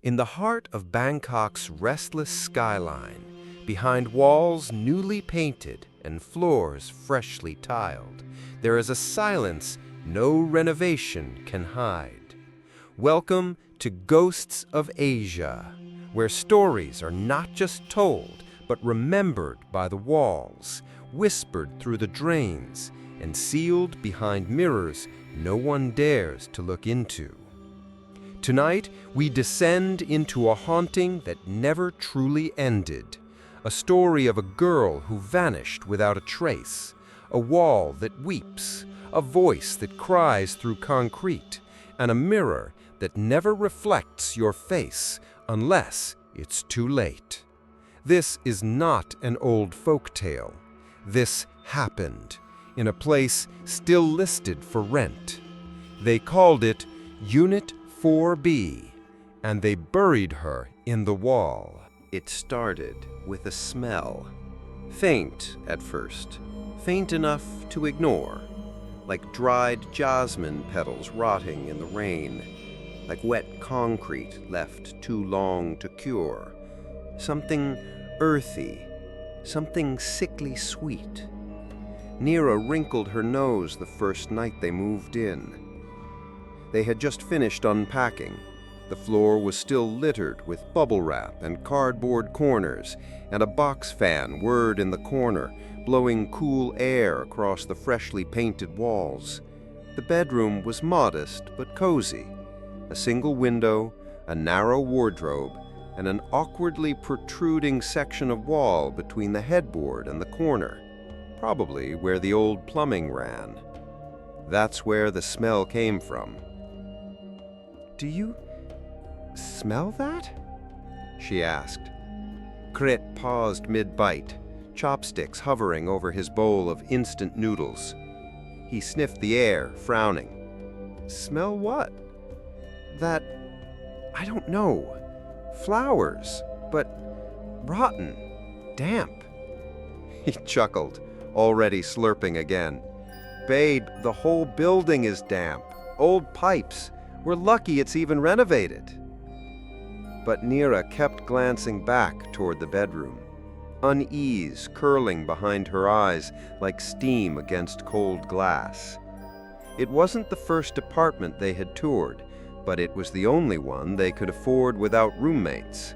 In the heart of Bangkok's restless skyline, behind walls newly painted and floors freshly tiled, there is a silence no renovation can hide. Welcome to Ghosts of Asia, where stories are not just told, but remembered by the walls, whispered through the drains, and sealed behind mirrors no one dares to look into. Tonight, we descend into a haunting that never truly ended. A story of a girl who vanished without a trace, a wall that weeps, a voice that cries through concrete, and a mirror that never reflects your face unless it's too late. This is not an old folk tale. This happened in a place still listed for rent. They called it Unit 4B, and they buried her in the wall. It started with a smell. Faint at first, faint enough to ignore, like dried jasmine petals rotting in the rain, like wet concrete left too long to cure. Something earthy, something sickly sweet. Nira wrinkled her nose the first night they moved in. They had just finished unpacking. The floor was still littered with bubble wrap and cardboard corners, and a box fan whirred in the corner, blowing cool air across the freshly painted walls. The bedroom was modest but cozy. A single window, a narrow wardrobe, and an awkwardly protruding section of wall between the headboard and the corner, probably where the old plumbing ran. That's where the smell came from. "Do you smell that?" she asked. Krit paused mid-bite, chopsticks hovering over his bowl of instant noodles. He sniffed the air, frowning. "Smell what?" "That, I don't know. Flowers, but rotten, damp." He chuckled, already slurping again. "Babe, the whole building is damp. Old pipes. We're lucky it's even renovated." But Nira kept glancing back toward the bedroom, unease curling behind her eyes like steam against cold glass. It wasn't the first apartment they had toured, but it was the only one they could afford without roommates.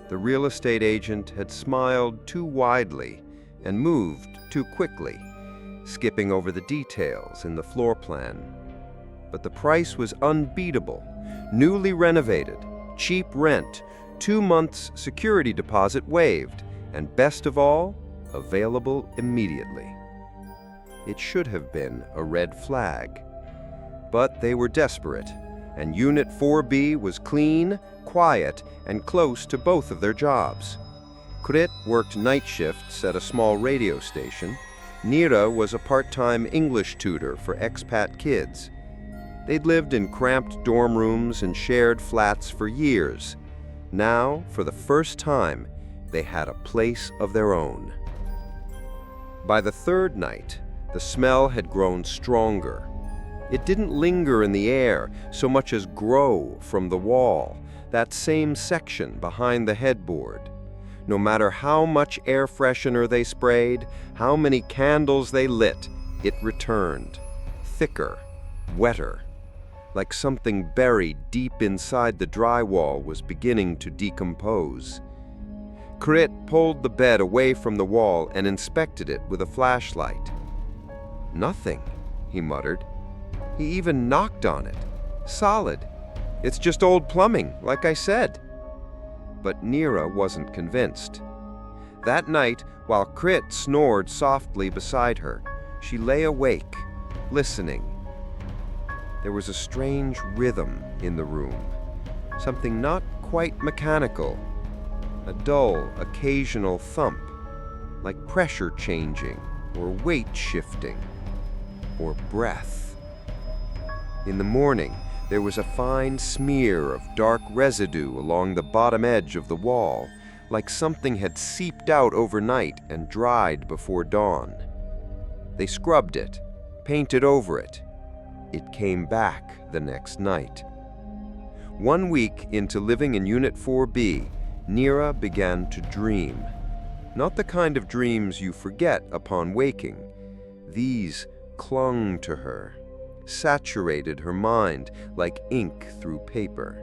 The real estate agent had smiled too widely and moved too quickly, skipping over the details in the floor plan. But the price was unbeatable. Newly renovated, cheap rent, 2 months security deposit waived, and best of all, available immediately. It should have been a red flag. But they were desperate, and Unit 4B was clean, quiet, and close to both of their jobs. Krit worked night shifts at a small radio station. Nira was a part-time English tutor for expat kids. They'd lived in cramped dorm rooms and shared flats for years. Now, for the first time, they had a place of their own. By the third night, the smell had grown stronger. It didn't linger in the air so much as grow from the wall, that same section behind the headboard. No matter how much air freshener they sprayed, how many candles they lit, it returned, thicker, wetter, like something buried deep inside the drywall was beginning to decompose. Krit pulled the bed away from the wall and inspected it with a flashlight. "Nothing," he muttered. "He even knocked on it. Solid. It's just old plumbing, like I said." But Nira wasn't convinced. That night, while Krit snored softly beside her, she lay awake, listening. There was a strange rhythm in the room, something not quite mechanical, a dull, occasional thump, like pressure changing or weight shifting or breath. In the morning, there was a fine smear of dark residue along the bottom edge of the wall, like something had seeped out overnight and dried before dawn. They scrubbed it, painted over it. It came back the next night. 1 week into living in Unit 4B, Neera began to dream. Not the kind of dreams you forget upon waking. These clung to her, saturated her mind like ink through paper.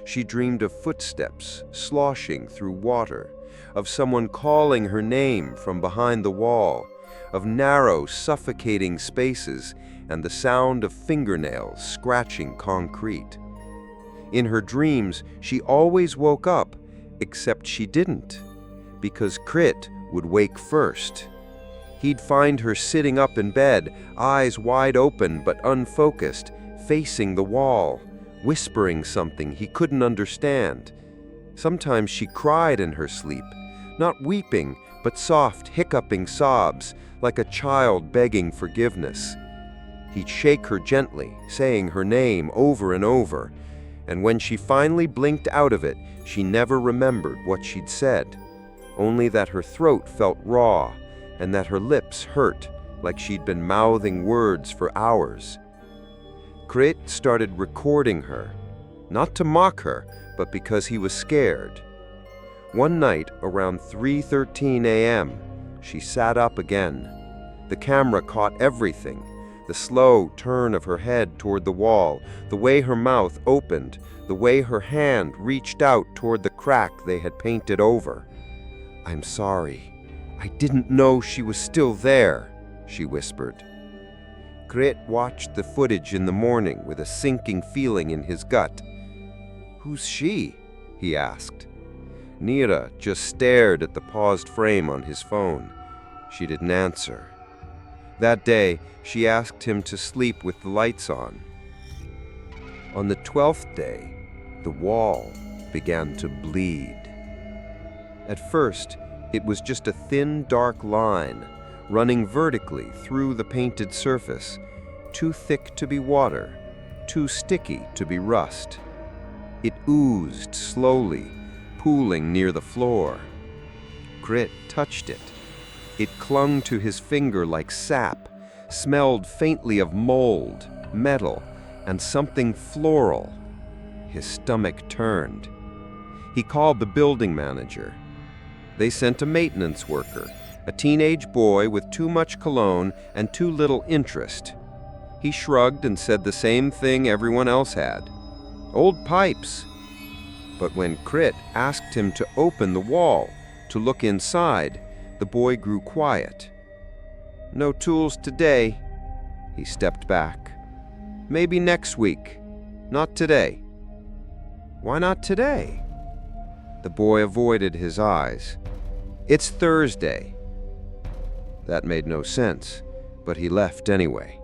She dreamed of footsteps sloshing through water, of someone calling her name from behind the wall, of narrow, suffocating spaces and the sound of fingernails scratching concrete. In her dreams, she always woke up, except she didn't, because Krit would wake first. He'd find her sitting up in bed, eyes wide open but unfocused, facing the wall, whispering something he couldn't understand. Sometimes she cried in her sleep, not weeping, but soft, hiccuping sobs, like a child begging forgiveness. He'd shake her gently, saying her name over and over, and when she finally blinked out of it, she never remembered what she'd said, only that her throat felt raw and that her lips hurt like she'd been mouthing words for hours. Krit started recording her, not to mock her, but because he was scared. One night, around 3:13 a.m., she sat up again. The camera caught everything: the slow turn of her head toward the wall, the way her mouth opened, the way her hand reached out toward the crack they had painted over. "I'm sorry. I didn't know she was still there," she whispered. Krit watched the footage in the morning with a sinking feeling in his gut. "Who's she?" he asked. Neera just stared at the paused frame on his phone. She didn't answer. That day, she asked him to sleep with the lights on. On the 12th day, the wall began to bleed. At first, it was just a thin, dark line running vertically through the painted surface, too thick to be water, too sticky to be rust. It oozed slowly, pooling near the floor. Krit touched it. It clung to his finger like sap, smelled faintly of mold, metal, and something floral. His stomach turned. He called the building manager. They sent a maintenance worker, a teenage boy with too much cologne and too little interest. He shrugged and said the same thing everyone else had: "Old pipes." But when Krit asked him to open the wall, to look inside, the boy grew quiet. "No tools today." He stepped back. "Maybe next week. Not today." "Why not today?" The boy avoided his eyes. "It's Thursday." That made no sense, but he left anyway.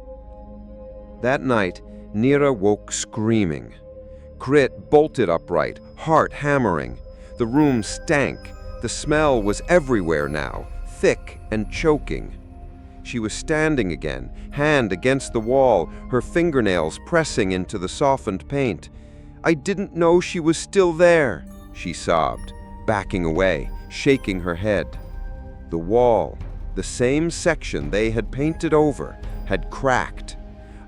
That night, Neera woke screaming. Krit bolted upright, heart hammering. The room stank. The smell was everywhere now, thick and choking. She was standing again, hand against the wall, her fingernails pressing into the softened paint. "I didn't know she was still there," she sobbed, backing away, shaking her head. The wall, the same section they had painted over, had cracked.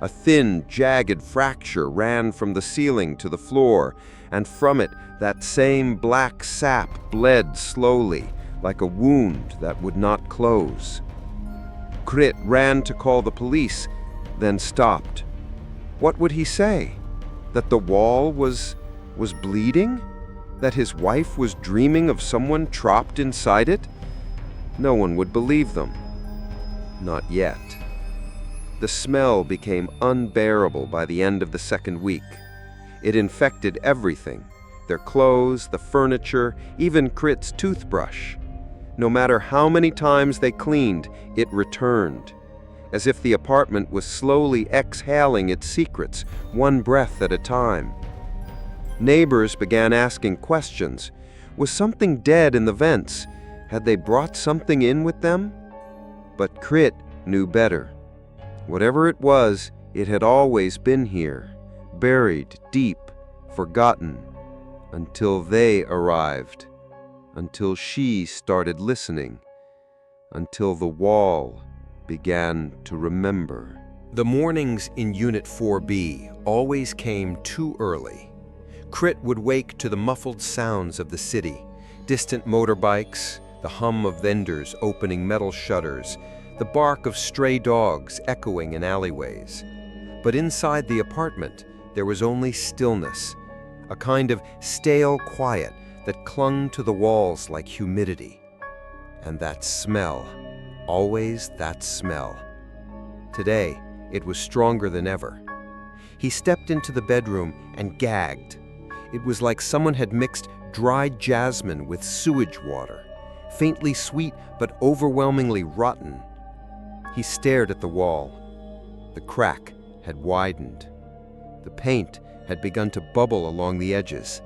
A thin, jagged fracture ran from the ceiling to the floor, and from it that same black sap bled slowly, like a wound that would not close. Krit ran to call the police, then stopped. What would he say? That the wall was bleeding? That his wife was dreaming of someone trapped inside it? No one would believe them. Not yet. The smell became unbearable by the end of the second week. It infected everything: their clothes, the furniture, even Krit's toothbrush. No matter how many times they cleaned, it returned, as if the apartment was slowly exhaling its secrets, one breath at a time. Neighbors began asking questions. Was something dead in the vents? Had they brought something in with them? But Krit knew better. Whatever it was, it had always been here, buried deep, forgotten, until they arrived, until she started listening, until the wall began to remember. The mornings in Unit 4B always came too early. Crit would wake to the muffled sounds of the city, distant motorbikes, the hum of vendors opening metal shutters, the bark of stray dogs echoing in alleyways. But inside the apartment, there was only stillness, a kind of stale quiet that clung to the walls like humidity. And that smell, always that smell. Today, it was stronger than ever. He stepped into the bedroom and gagged. It was like someone had mixed dried jasmine with sewage water, faintly sweet but overwhelmingly rotten. He stared at the wall. The crack had widened. The paint had begun to bubble along the edges.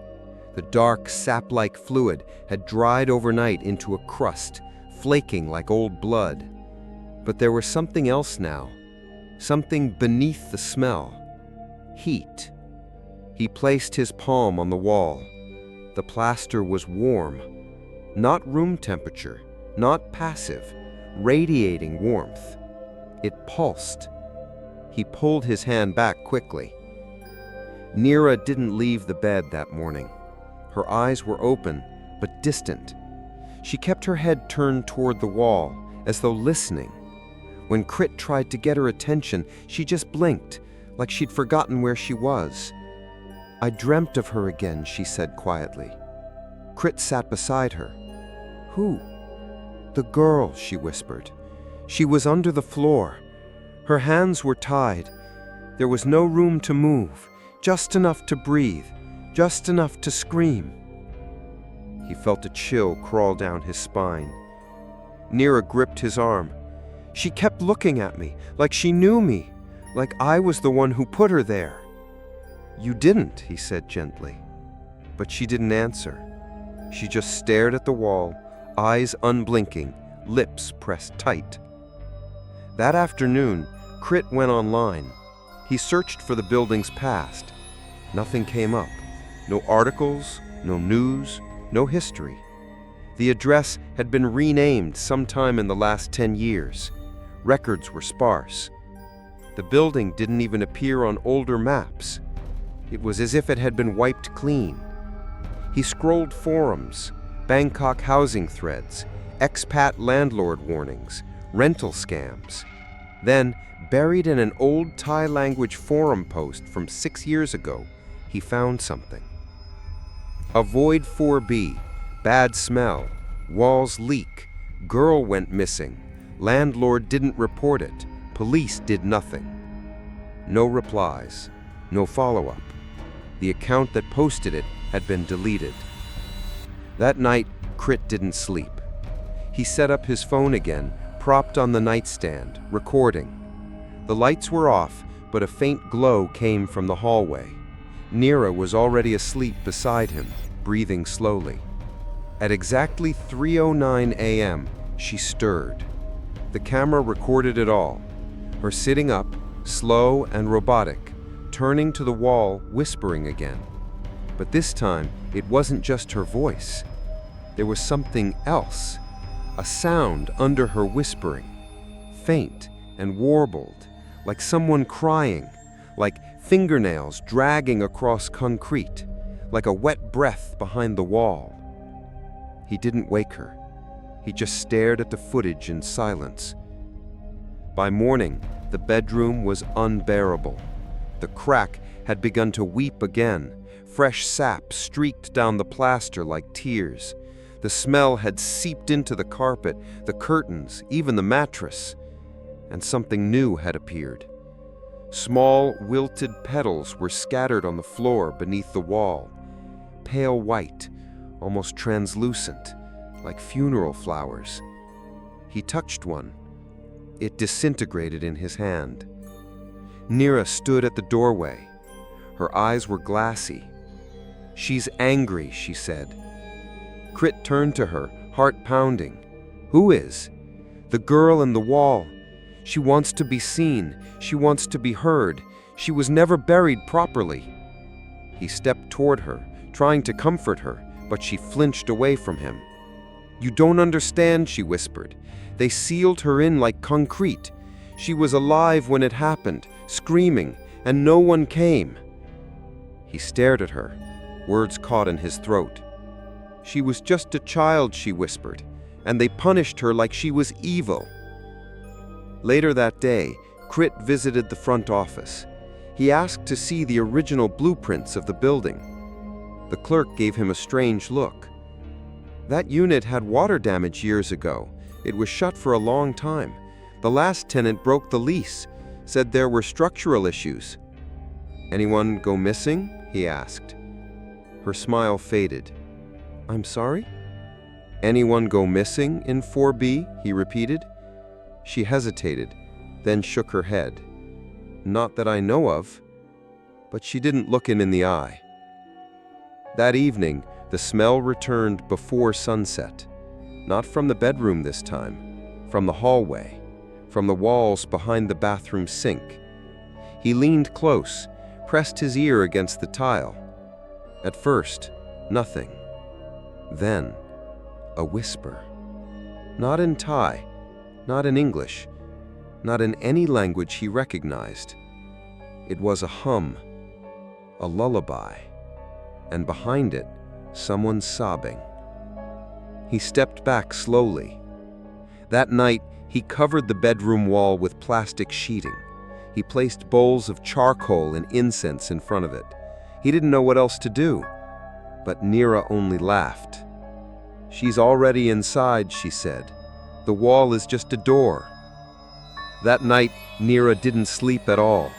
The dark, sap-like fluid had dried overnight into a crust, flaking like old blood. But there was something else now, something beneath the smell. Heat. He placed his palm on the wall. The plaster was warm, not room temperature, not passive, radiating warmth. It pulsed. He pulled his hand back quickly. Neera didn't leave the bed that morning. Her eyes were open, but distant. She kept her head turned toward the wall, as though listening. When Crit tried to get her attention, she just blinked, like she'd forgotten where she was. "I dreamt of her again," she said quietly. Crit sat beside her. "Who?" "The girl," she whispered. "She was under the floor. Her hands were tied. There was no room to move, just enough to breathe, just enough to scream." He felt a chill crawl down his spine. Neera gripped his arm. "She kept looking at me, like she knew me, like I was the one who put her there." "You didn't," he said gently. But she didn't answer. She just stared at the wall, eyes unblinking, lips pressed tight. That afternoon, Crit went online. He searched for the building's past. Nothing came up. No articles, no news, no history. The address had been renamed sometime in the last 10 years. Records were sparse. The building didn't even appear on older maps. It was as if it had been wiped clean. He scrolled forums, Bangkok housing threads, expat landlord warnings, rental scams. Then, buried in an old Thai language forum post from 6 years ago, he found something. Avoid 4B, bad smell, walls leak, girl went missing, landlord didn't report it, police did nothing. No replies, no follow-up. The account that posted it had been deleted. That night, Crit didn't sleep. He set up his phone again, propped on the nightstand, recording. The lights were off, but a faint glow came from the hallway. Neera was already asleep beside him, breathing slowly. At exactly 3:09 a.m., she stirred. The camera recorded it all. Her sitting up, slow and robotic, turning to the wall, whispering again. But this time, it wasn't just her voice. There was something else, a sound under her whispering, faint and warbled, like someone crying, like fingernails dragging across concrete, like a wet breath behind the wall. He didn't wake her. He just stared at the footage in silence. By morning, the bedroom was unbearable. The crack had begun to weep again. Fresh sap streaked down the plaster like tears. The smell had seeped into the carpet, the curtains, even the mattress. And something new had appeared. Small, wilted petals were scattered on the floor beneath the wall. Pale white, almost translucent, like funeral flowers. He touched one. It disintegrated in his hand. Neera stood at the doorway. Her eyes were glassy. "She's angry," she said. Crit turned to her, heart pounding. "Who is?" "The girl in the wall. She wants to be seen. She wants to be heard. She was never buried properly." He stepped toward her, trying to comfort her, but she flinched away from him. "You don't understand," she whispered. "They sealed her in like concrete. She was alive when it happened, screaming, and no one came." He stared at her. Words caught in his throat. She was just a child, she whispered, and they punished her like she was evil. Later that day, Crit visited the front office. He asked to see the original blueprints of the building. The clerk gave him a strange look. That unit had water damage years ago. It was shut for a long time. The last tenant broke the lease, said there were structural issues. "Anyone go missing?" he asked. Her smile faded. "I'm sorry?" "Anyone go missing in 4B?" he repeated. She hesitated, then shook her head. "Not that I know of." But she didn't look him in the eye. That evening, the smell returned before sunset. Not from the bedroom this time, from the hallway, from the walls behind the bathroom sink. He leaned close, pressed his ear against the tile. At first, nothing. Then, a whisper. Not in Thai, not in English, not in any language he recognized. It was a hum, a lullaby, and behind it, someone sobbing. He stepped back slowly. That night, he covered the bedroom wall with plastic sheeting. He placed bowls of charcoal and incense in front of it. He didn't know what else to do, but Neera only laughed. "She's already inside," she said. "The wall is just a door." That night, Neera didn't sleep at all.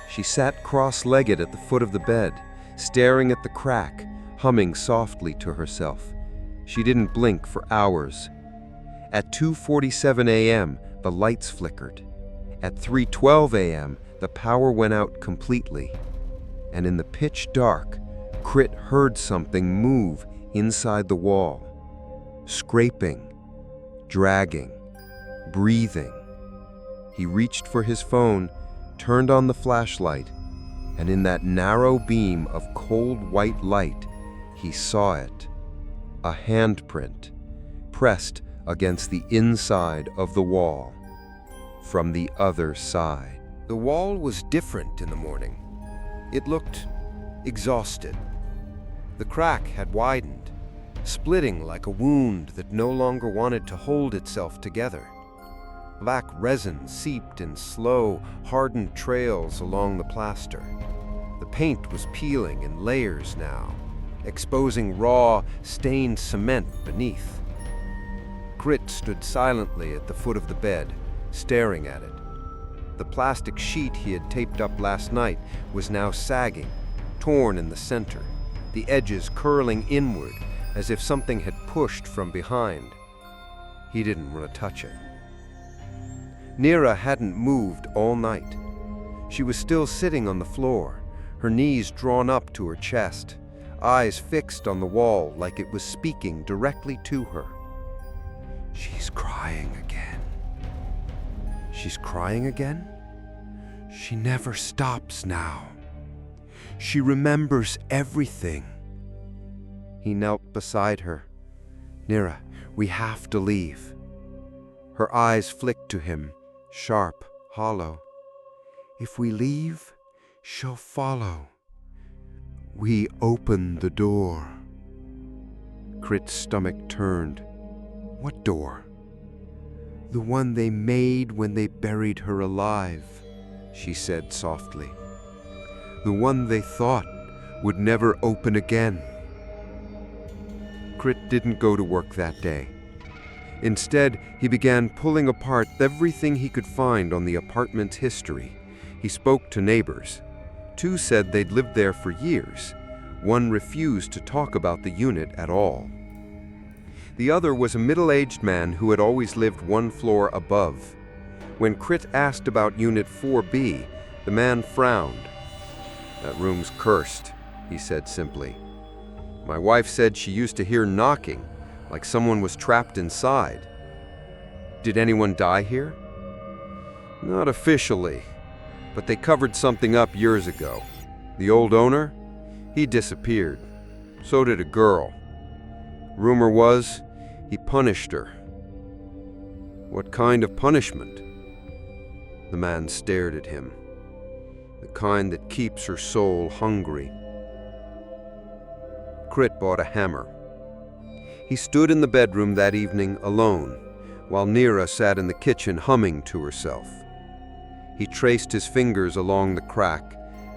She sat cross-legged at the foot of the bed, staring at the crack, humming softly to herself. She didn't blink for hours. At 2:47 a.m., the lights flickered. At 3:12 a.m., the power went out completely. And in the pitch dark, Crit heard something move inside the wall. Scraping, dragging, breathing. He reached for his phone, turned on the flashlight, and in that narrow beam of cold white light, he saw it. A handprint, pressed against the inside of the wall, from the other side. The wall was different in the morning. It looked exhausted. The crack had widened, splitting like a wound that no longer wanted to hold itself together. Black resin seeped in slow, hardened trails along the plaster. The paint was peeling in layers now, exposing raw, stained cement beneath. Crit stood silently at the foot of the bed, staring at it. The plastic sheet he had taped up last night was now sagging, torn in the center, the edges curling inward as if something had pushed from behind. He didn't want to touch it. Neera hadn't moved all night. She was still sitting on the floor, her knees drawn up to her chest, eyes fixed on the wall like it was speaking directly to her. She's crying again. She's crying again? She never stops now. She remembers everything. He knelt beside her. "Neera, we have to leave." Her eyes flicked to him, sharp, hollow. "If we leave, she'll follow. We open the door." Crit's stomach turned. "What door?" "The one they made when they buried her alive," she said softly. "The one they thought would never open again." Crit didn't go to work that day. Instead, he began pulling apart everything he could find on the apartment's history. He spoke to neighbors. Two said they'd lived there for years. One refused to talk about the unit at all. The other was a middle-aged man who had always lived one floor above. When Crit asked about Unit 4B, the man frowned. "That room's cursed," he said simply. "My wife said she used to hear knocking, like someone was trapped inside." "Did anyone die here?" "Not officially, but they covered something up years ago. The old owner? He disappeared. So did a girl. Rumor was he punished her." "What kind of punishment?" The man stared at him. "The kind that keeps her soul hungry." Crit bought a hammer. He stood in the bedroom that evening alone, while Nira sat in the kitchen humming to herself. He traced his fingers along the crack,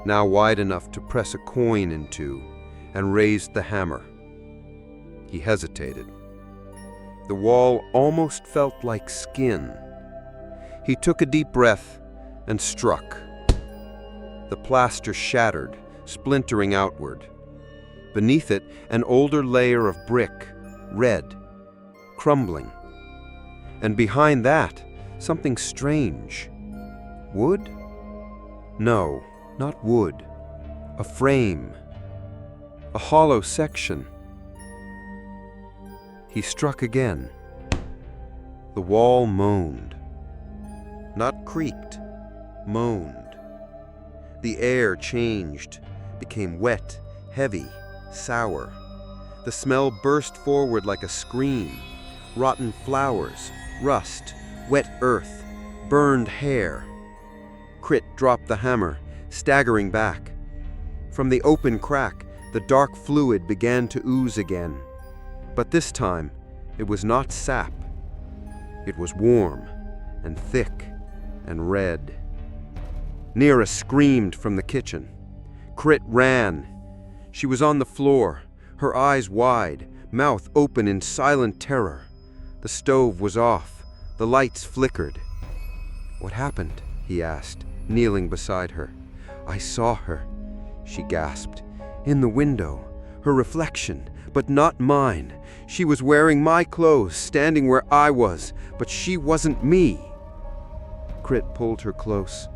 now wide enough to press a coin into, and raised the hammer. He hesitated. The wall almost felt like skin. He took a deep breath and struck. The plaster shattered, splintering outward. Beneath it, an older layer of brick, red, crumbling. And behind that, something strange. Wood? No, not wood. A frame. A hollow section. He struck again. The wall moaned. Not creaked, moaned. The air changed, became wet, heavy, sour. The smell burst forward like a scream. Rotten flowers, rust, wet earth, burned hair. Crit dropped the hammer, staggering back. From the open crack, the dark fluid began to ooze again. But this time, it was not sap. It was warm and thick and red. Nira screamed from the kitchen. Crit ran. She was on the floor, her eyes wide, mouth open in silent terror. The stove was off. The lights flickered. "What happened?" he asked, kneeling beside her. "I saw her," she gasped. "In the window. Her reflection, but not mine. She was wearing my clothes, standing where I was, but she wasn't me." Crit pulled her close.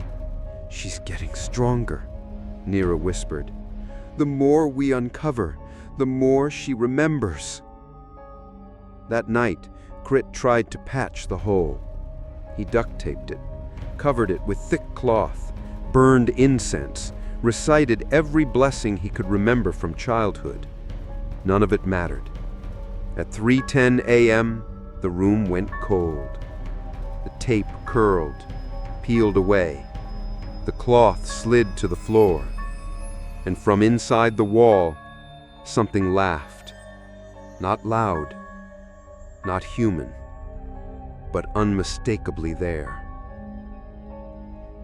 "She's getting stronger," Nira whispered. "The more we uncover, the more she remembers." That night, Crit tried to patch the hole. He duct-taped it, covered it with thick cloth, burned incense, recited every blessing he could remember from childhood. None of it mattered. At 3:10 a.m., the room went cold. The tape curled, peeled away. The cloth slid to the floor. And from inside the wall, something laughed. Not loud, not human, but unmistakably there.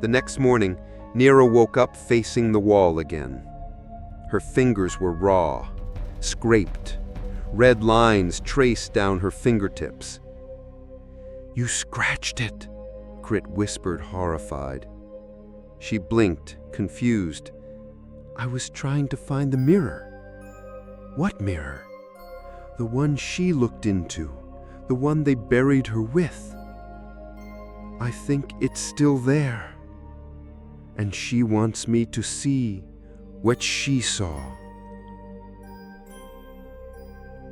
The next morning, Nira woke up facing the wall again. Her fingers were raw, scraped, red lines traced down her fingertips. "You scratched it," Crit whispered, horrified. She blinked, confused. "I was trying to find the mirror." "What mirror?" "The one she looked into, the one they buried her with. I think it's still there. And she wants me to see what she saw."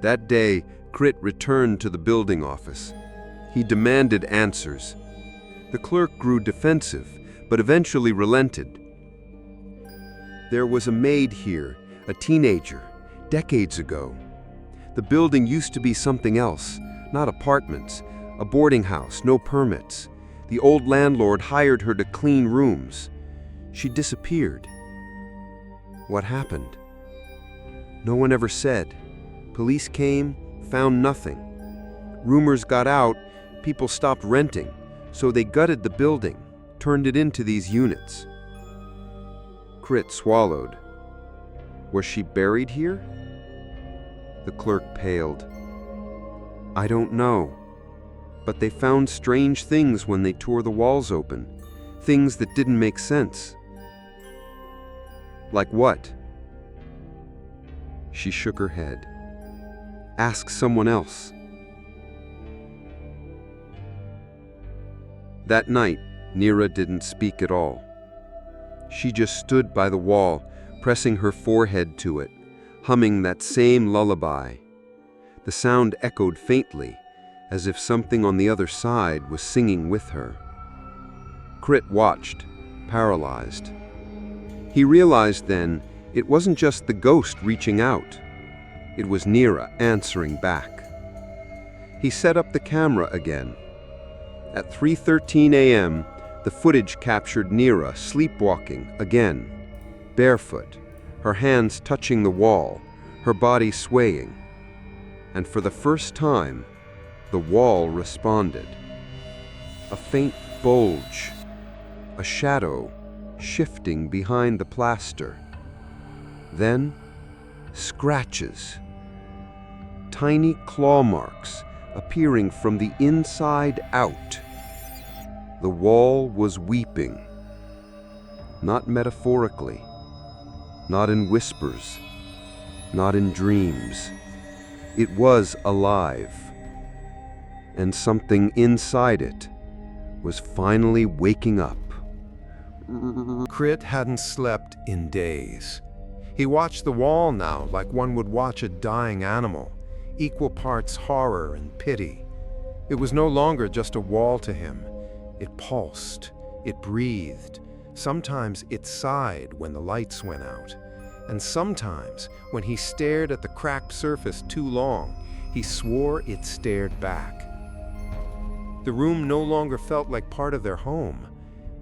That day, Crit returned to the building office. He demanded answers. The clerk grew defensive, but eventually relented. "There was a maid here, a teenager, decades ago. The building used to be something else, not apartments, a boarding house, no permits. The old landlord hired her to clean rooms. She disappeared." "What happened?" "No one ever said. Police came, found nothing. Rumors got out, people stopped renting, so they gutted the building, turned it into these units." Crit swallowed. "Was she buried here?" The clerk paled. "I don't know. But they found strange things when they tore the walls open, things that didn't make sense." "Like what?" She shook her head. "Ask someone else." That night, Nira didn't speak at all. She just stood by the wall, pressing her forehead to it, humming that same lullaby. The sound echoed faintly, as if something on the other side was singing with her. Crit watched, paralyzed. He realized then it wasn't just the ghost reaching out. It was Nira answering back. He set up the camera again. At 3:13 a.m., the footage captured Nira sleepwalking again, barefoot, her hands touching the wall, her body swaying, and for the first time, the wall responded. A faint bulge, a shadow shifting behind the plaster. Then, scratches, tiny claw marks appearing from the inside out. The wall was weeping, not metaphorically, not in whispers, not in dreams. It was alive, and something inside it was finally waking up. Crit hadn't slept in days. He watched the wall now like one would watch a dying animal, equal parts horror and pity. It was no longer just a wall to him. It pulsed, it breathed. Sometimes it sighed when the lights went out. And sometimes, when he stared at the cracked surface too long, he swore it stared back. The room no longer felt like part of their home.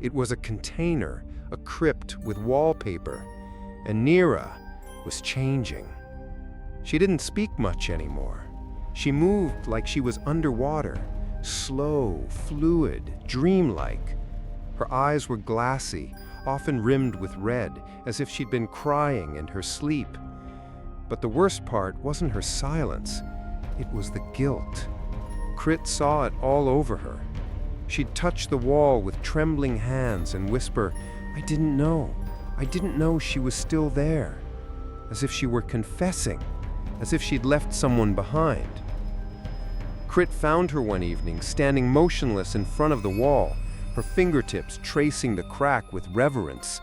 It was a container, a crypt with wallpaper, and Nira was changing. She didn't speak much anymore. She moved like she was underwater, slow, fluid, dreamlike. Her eyes were glassy, often rimmed with red, as if she'd been crying in her sleep. But the worst part wasn't her silence, it was the guilt. Crit saw it all over her. She'd touch the wall with trembling hands and whisper, "I didn't know. I didn't know she was still there." As if she were confessing, as if she'd left someone behind. Crit found her one evening, standing motionless in front of the wall, her fingertips tracing the crack with reverence.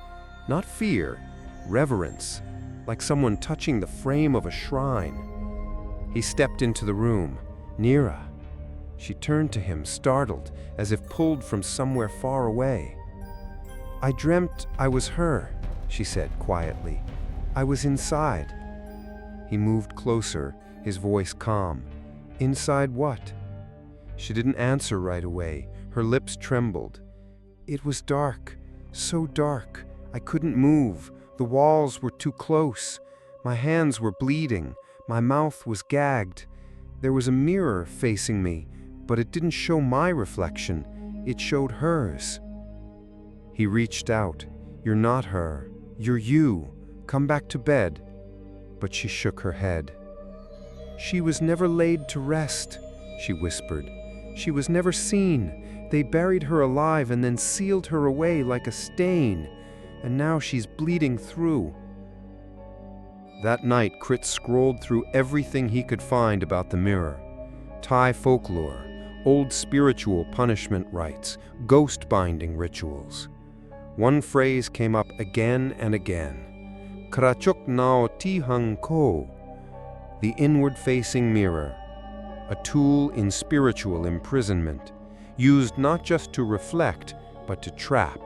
Not fear, reverence, like someone touching the frame of a shrine. He stepped into the room. "Nira." She turned to him, startled, as if pulled from somewhere far away. "I dreamt I was her," she said quietly. "I was inside." He moved closer, his voice calm. "Inside what?" She didn't answer right away. Her lips trembled. "It was dark, so dark. I couldn't move. The walls were too close. My hands were bleeding. My mouth was gagged. There was a mirror facing me, but it didn't show my reflection. It showed hers." He reached out. "You're not her. You're you. Come back to bed." But she shook her head. "She was never laid to rest," she whispered. "She was never seen. They buried her alive and then sealed her away like a stain. And now she's bleeding through." That night, Crit scrolled through everything he could find about the mirror. Thai folklore, old spiritual punishment rites, ghost-binding rituals. One phrase came up again and again. Krachuk nao ti hang ko. The inward-facing mirror, a tool in spiritual imprisonment, used not just to reflect, but to trap.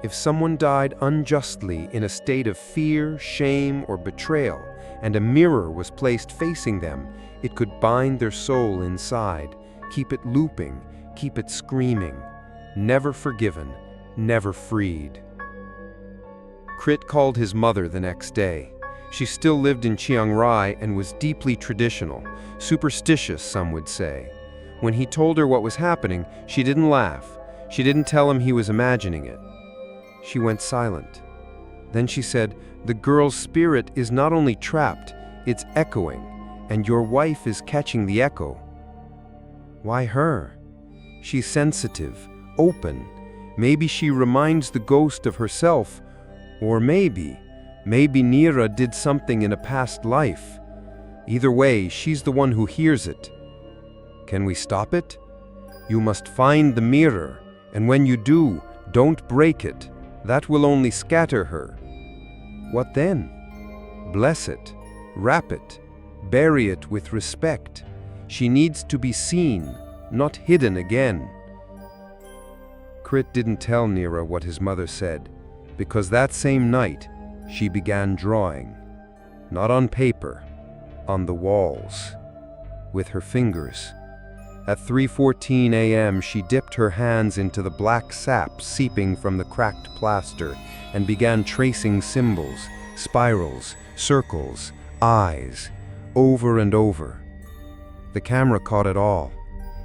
If someone died unjustly in a state of fear, shame, or betrayal, and a mirror was placed facing them, it could bind their soul inside, keep it looping, keep it screaming. Never forgiven, never freed. Crit called his mother the next day. She still lived in Chiang Rai and was deeply traditional, superstitious, some would say. When he told her what was happening, she didn't laugh. She didn't tell him he was imagining it. She went silent. Then she said, "The girl's spirit is not only trapped, it's echoing, and your wife is catching the echo." "Why her? She's sensitive, open. Maybe she reminds the ghost of herself. Or maybe Nira did something in a past life. Either way, she's the one who hears it." "Can we stop it?" "You must find the mirror, and when you do, don't break it. That will only scatter her." "What then?" "Bless it, wrap it, bury it with respect. She needs to be seen, not hidden again." Crit didn't tell Nira what his mother said, because that same night, she began drawing. Not on paper, on the walls, with her fingers. At 3:14 a.m., she dipped her hands into the black sap seeping from the cracked plaster and began tracing symbols, spirals, circles, eyes, over and over. The camera caught it all,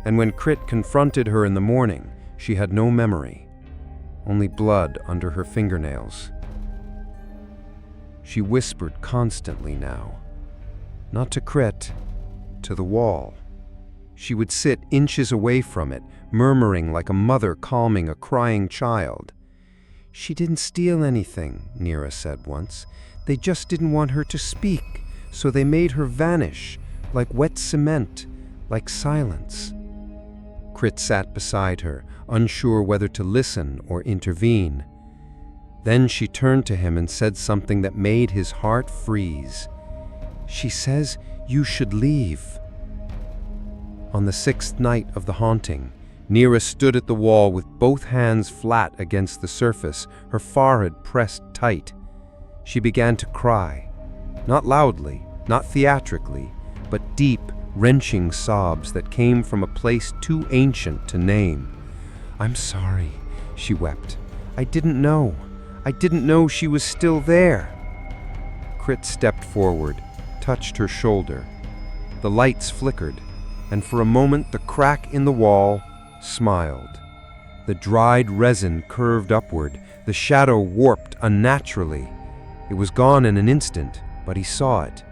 and when Crit confronted her in the morning, she had no memory, only blood under her fingernails. She whispered constantly now, not to Crit, to the wall. She would sit inches away from it, murmuring like a mother calming a crying child. "She didn't steal anything," Neera said once. "They just didn't want her to speak, so they made her vanish, like wet cement, like silence." Crit sat beside her, unsure whether to listen or intervene. Then she turned to him and said something that made his heart freeze. "She says you should leave." On the 6th night of the haunting, Neera stood at the wall with both hands flat against the surface, her forehead pressed tight. She began to cry, not loudly, not theatrically, but deep, wrenching sobs that came from a place too ancient to name. "I'm sorry," she wept. I didn't know she was still there." Crit stepped forward, touched her shoulder. The lights flickered, and for a moment the crack in the wall smiled. The dried resin curved upward, the shadow warped unnaturally. It was gone in an instant, but he saw it,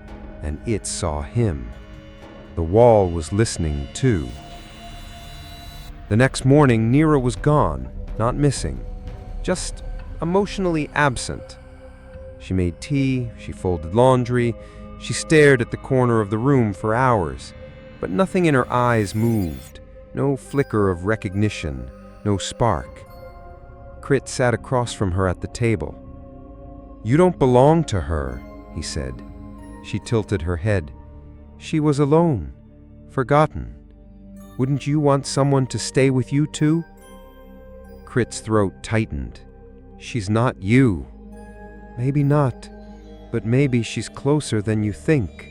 and it saw him. The wall was listening too. The next morning, Neera was gone, not missing, just emotionally absent. She made tea, she folded laundry, she stared at the corner of the room for hours, but nothing in her eyes moved, no flicker of recognition, no spark. Crit sat across from her at the table. "You don't belong to her," he said. She tilted her head. "She was alone, forgotten. Wouldn't you want someone to stay with you too?" Crit's throat tightened. "She's not you." "Maybe not, but maybe she's closer than you think."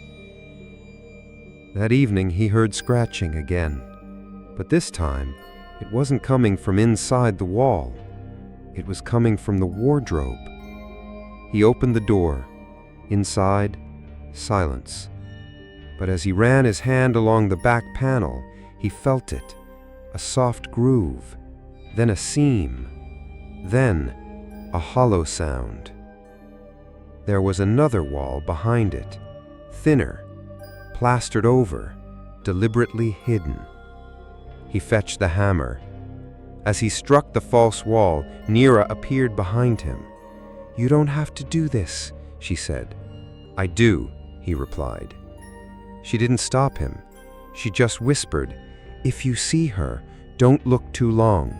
That evening he heard scratching again, but this time it wasn't coming from inside the wall. It was coming from the wardrobe. He opened the door. Inside, silence. But as he ran his hand along the back panel, he felt it, a soft groove, then a seam, then a hollow sound. There was another wall behind it, thinner, plastered over, deliberately hidden. He fetched the hammer. As he struck the false wall, Neera appeared behind him. "You don't have to do this," she said. "I do," he replied. She didn't stop him. She just whispered, "If you see her, don't look too long."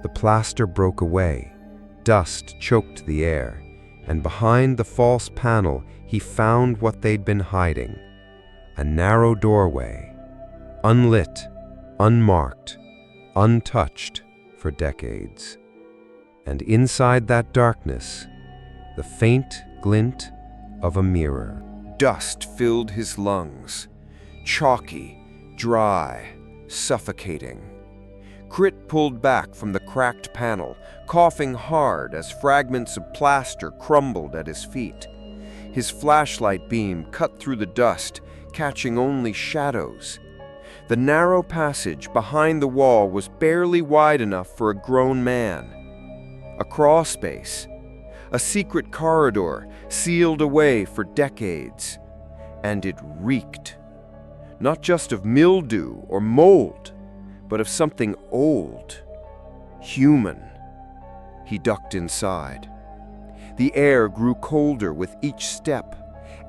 The plaster broke away. Dust choked the air, and behind the false panel he found what they'd been hiding. A narrow doorway, unlit, unmarked, untouched for decades. And inside that darkness, the faint glint of a mirror. Dust filled his lungs, chalky, dry, suffocating. Crit pulled back from the cracked panel, coughing hard as fragments of plaster crumbled at his feet. His flashlight beam cut through the dust, catching only shadows. The narrow passage behind the wall was barely wide enough for a grown man. A crawl space, a secret corridor sealed away for decades. And it reeked, not just of mildew or mold, but of something old, human. He ducked inside. The air grew colder with each step.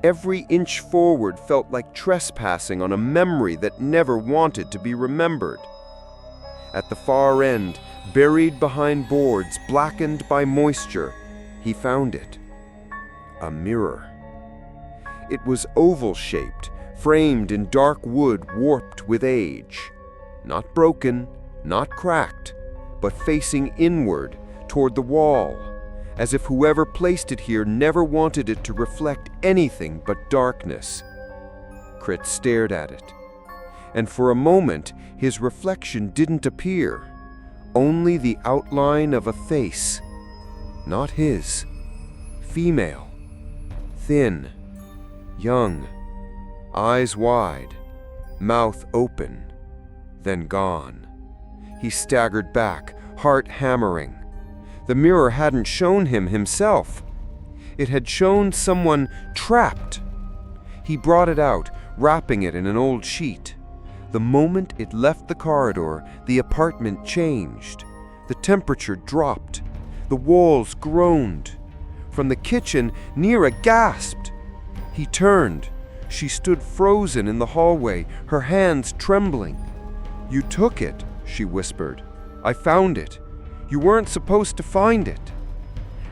Every inch forward felt like trespassing on a memory that never wanted to be remembered. At the far end, buried behind boards blackened by moisture, he found it. A mirror. It was oval-shaped, framed in dark wood warped with age. Not broken, not cracked, but facing inward toward the wall, as if whoever placed it here never wanted it to reflect anything but darkness. Crit stared at it, and for a moment his reflection didn't appear, only the outline of a face. Not his. Female. Thin. young, eyes wide, mouth open, then gone. He staggered back, heart hammering. The mirror hadn't shown him himself. It had shown someone trapped. He brought it out, wrapping it in an old sheet. The moment it left the corridor, the apartment changed. The temperature dropped. The walls groaned. From the kitchen, Neera gasped. He turned. She stood frozen in the hallway, her hands trembling. "You took it," she whispered. "I found it. You weren't supposed to find it."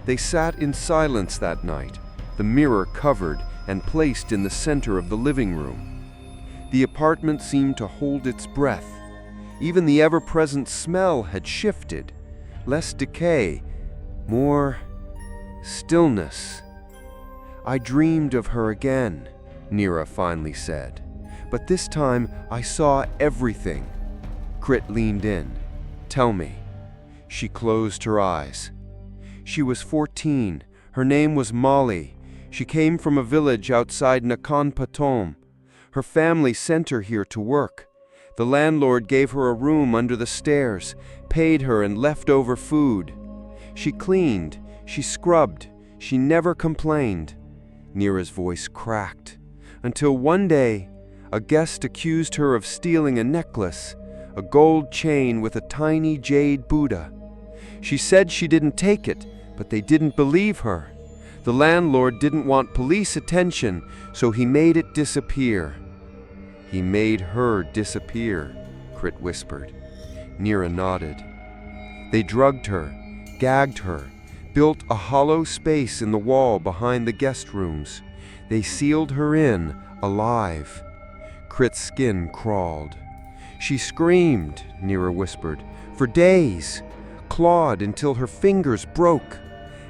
They sat in silence that night, the mirror covered and placed in the center of the living room. The apartment seemed to hold its breath. Even the ever-present smell had shifted. Less decay, more stillness. "I dreamed of her again," Neera finally said. "But this time I saw everything." Crit leaned in. "Tell me." She closed her eyes. She was 14. Her name was Molly. She came from a village outside Nakhon Pathom. Her family sent her here to work. The landlord gave her a room under the stairs, paid her and leftover food. She cleaned, she scrubbed, she never complained. Neera's voice cracked. Until one day, a guest accused her of stealing a necklace, a gold chain with a tiny jade Buddha. She said she didn't take it, but they didn't believe her. The landlord didn't want police attention, so he made it disappear. "He made her disappear," Crit whispered. Neera nodded. "They drugged her, gagged her, built a hollow space in the wall behind the guest rooms. They sealed her in, alive." Crit's skin crawled. "She screamed," Neera whispered, "for days, clawed until her fingers broke.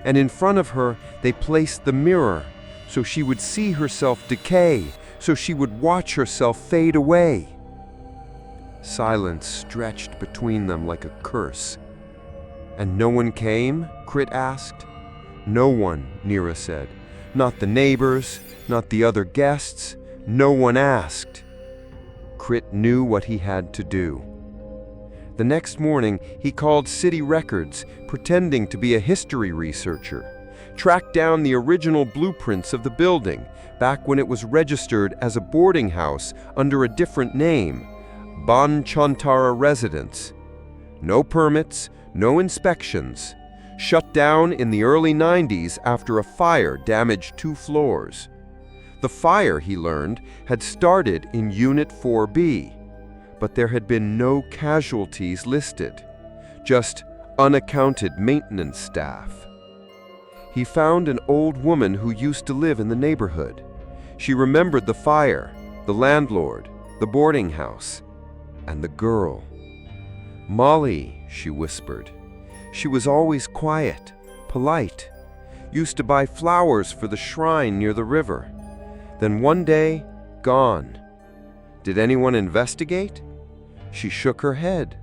And in front of her, they placed the mirror, so she would see herself decay, so she would watch herself fade away." Silence stretched between them like a curse. "And no one came?" Crit asked. "No one," Neera said. "Not the neighbors, not the other guests. No one asked." Crit knew what he had to do. The next morning, he called city records, pretending to be a history researcher, tracked down the original blueprints of the building, back when it was registered as a boarding house under a different name, Ban Chantara Residence. No permits, no inspections. Shut down in the early 90s after a fire damaged 2 floors. The fire, he learned, had started in Unit 4B, but there had been no casualties listed, just unaccounted maintenance staff. He found an old woman who used to live in the neighborhood. She remembered the fire, the landlord, the boarding house, and the girl. "Molly," she whispered. "She was always quiet, polite, used to buy flowers for the shrine near the river. Then one day, gone. Did anyone investigate?" She shook her head.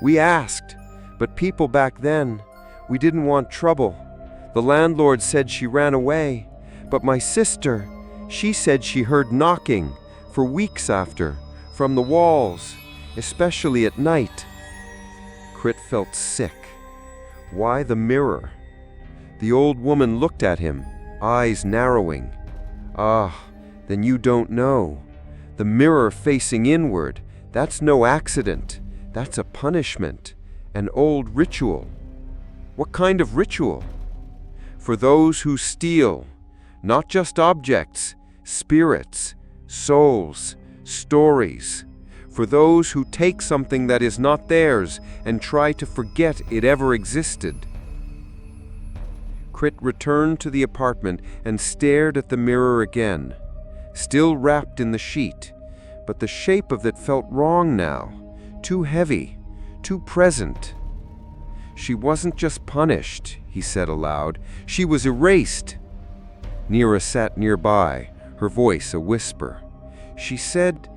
"We asked, but people back then, we didn't want trouble. The landlord said she ran away, but my sister, she said she heard knocking for weeks after, from the walls, especially at night." Crit felt sick. Why the mirror? The old woman looked at him, eyes narrowing. "Ah, then you don't know. The mirror facing inward, that's no accident. That's a punishment, an old ritual." "What kind of ritual?" "For those who steal, not just objects, spirits, souls, stories. For those who take something that is not theirs and try to forget it ever existed." Crit returned to the apartment and stared at the mirror again, still wrapped in the sheet, but the shape of it felt wrong now, too heavy, too present. "She wasn't just punished," he said aloud. "She was erased." Neera sat nearby, her voice a whisper. "She said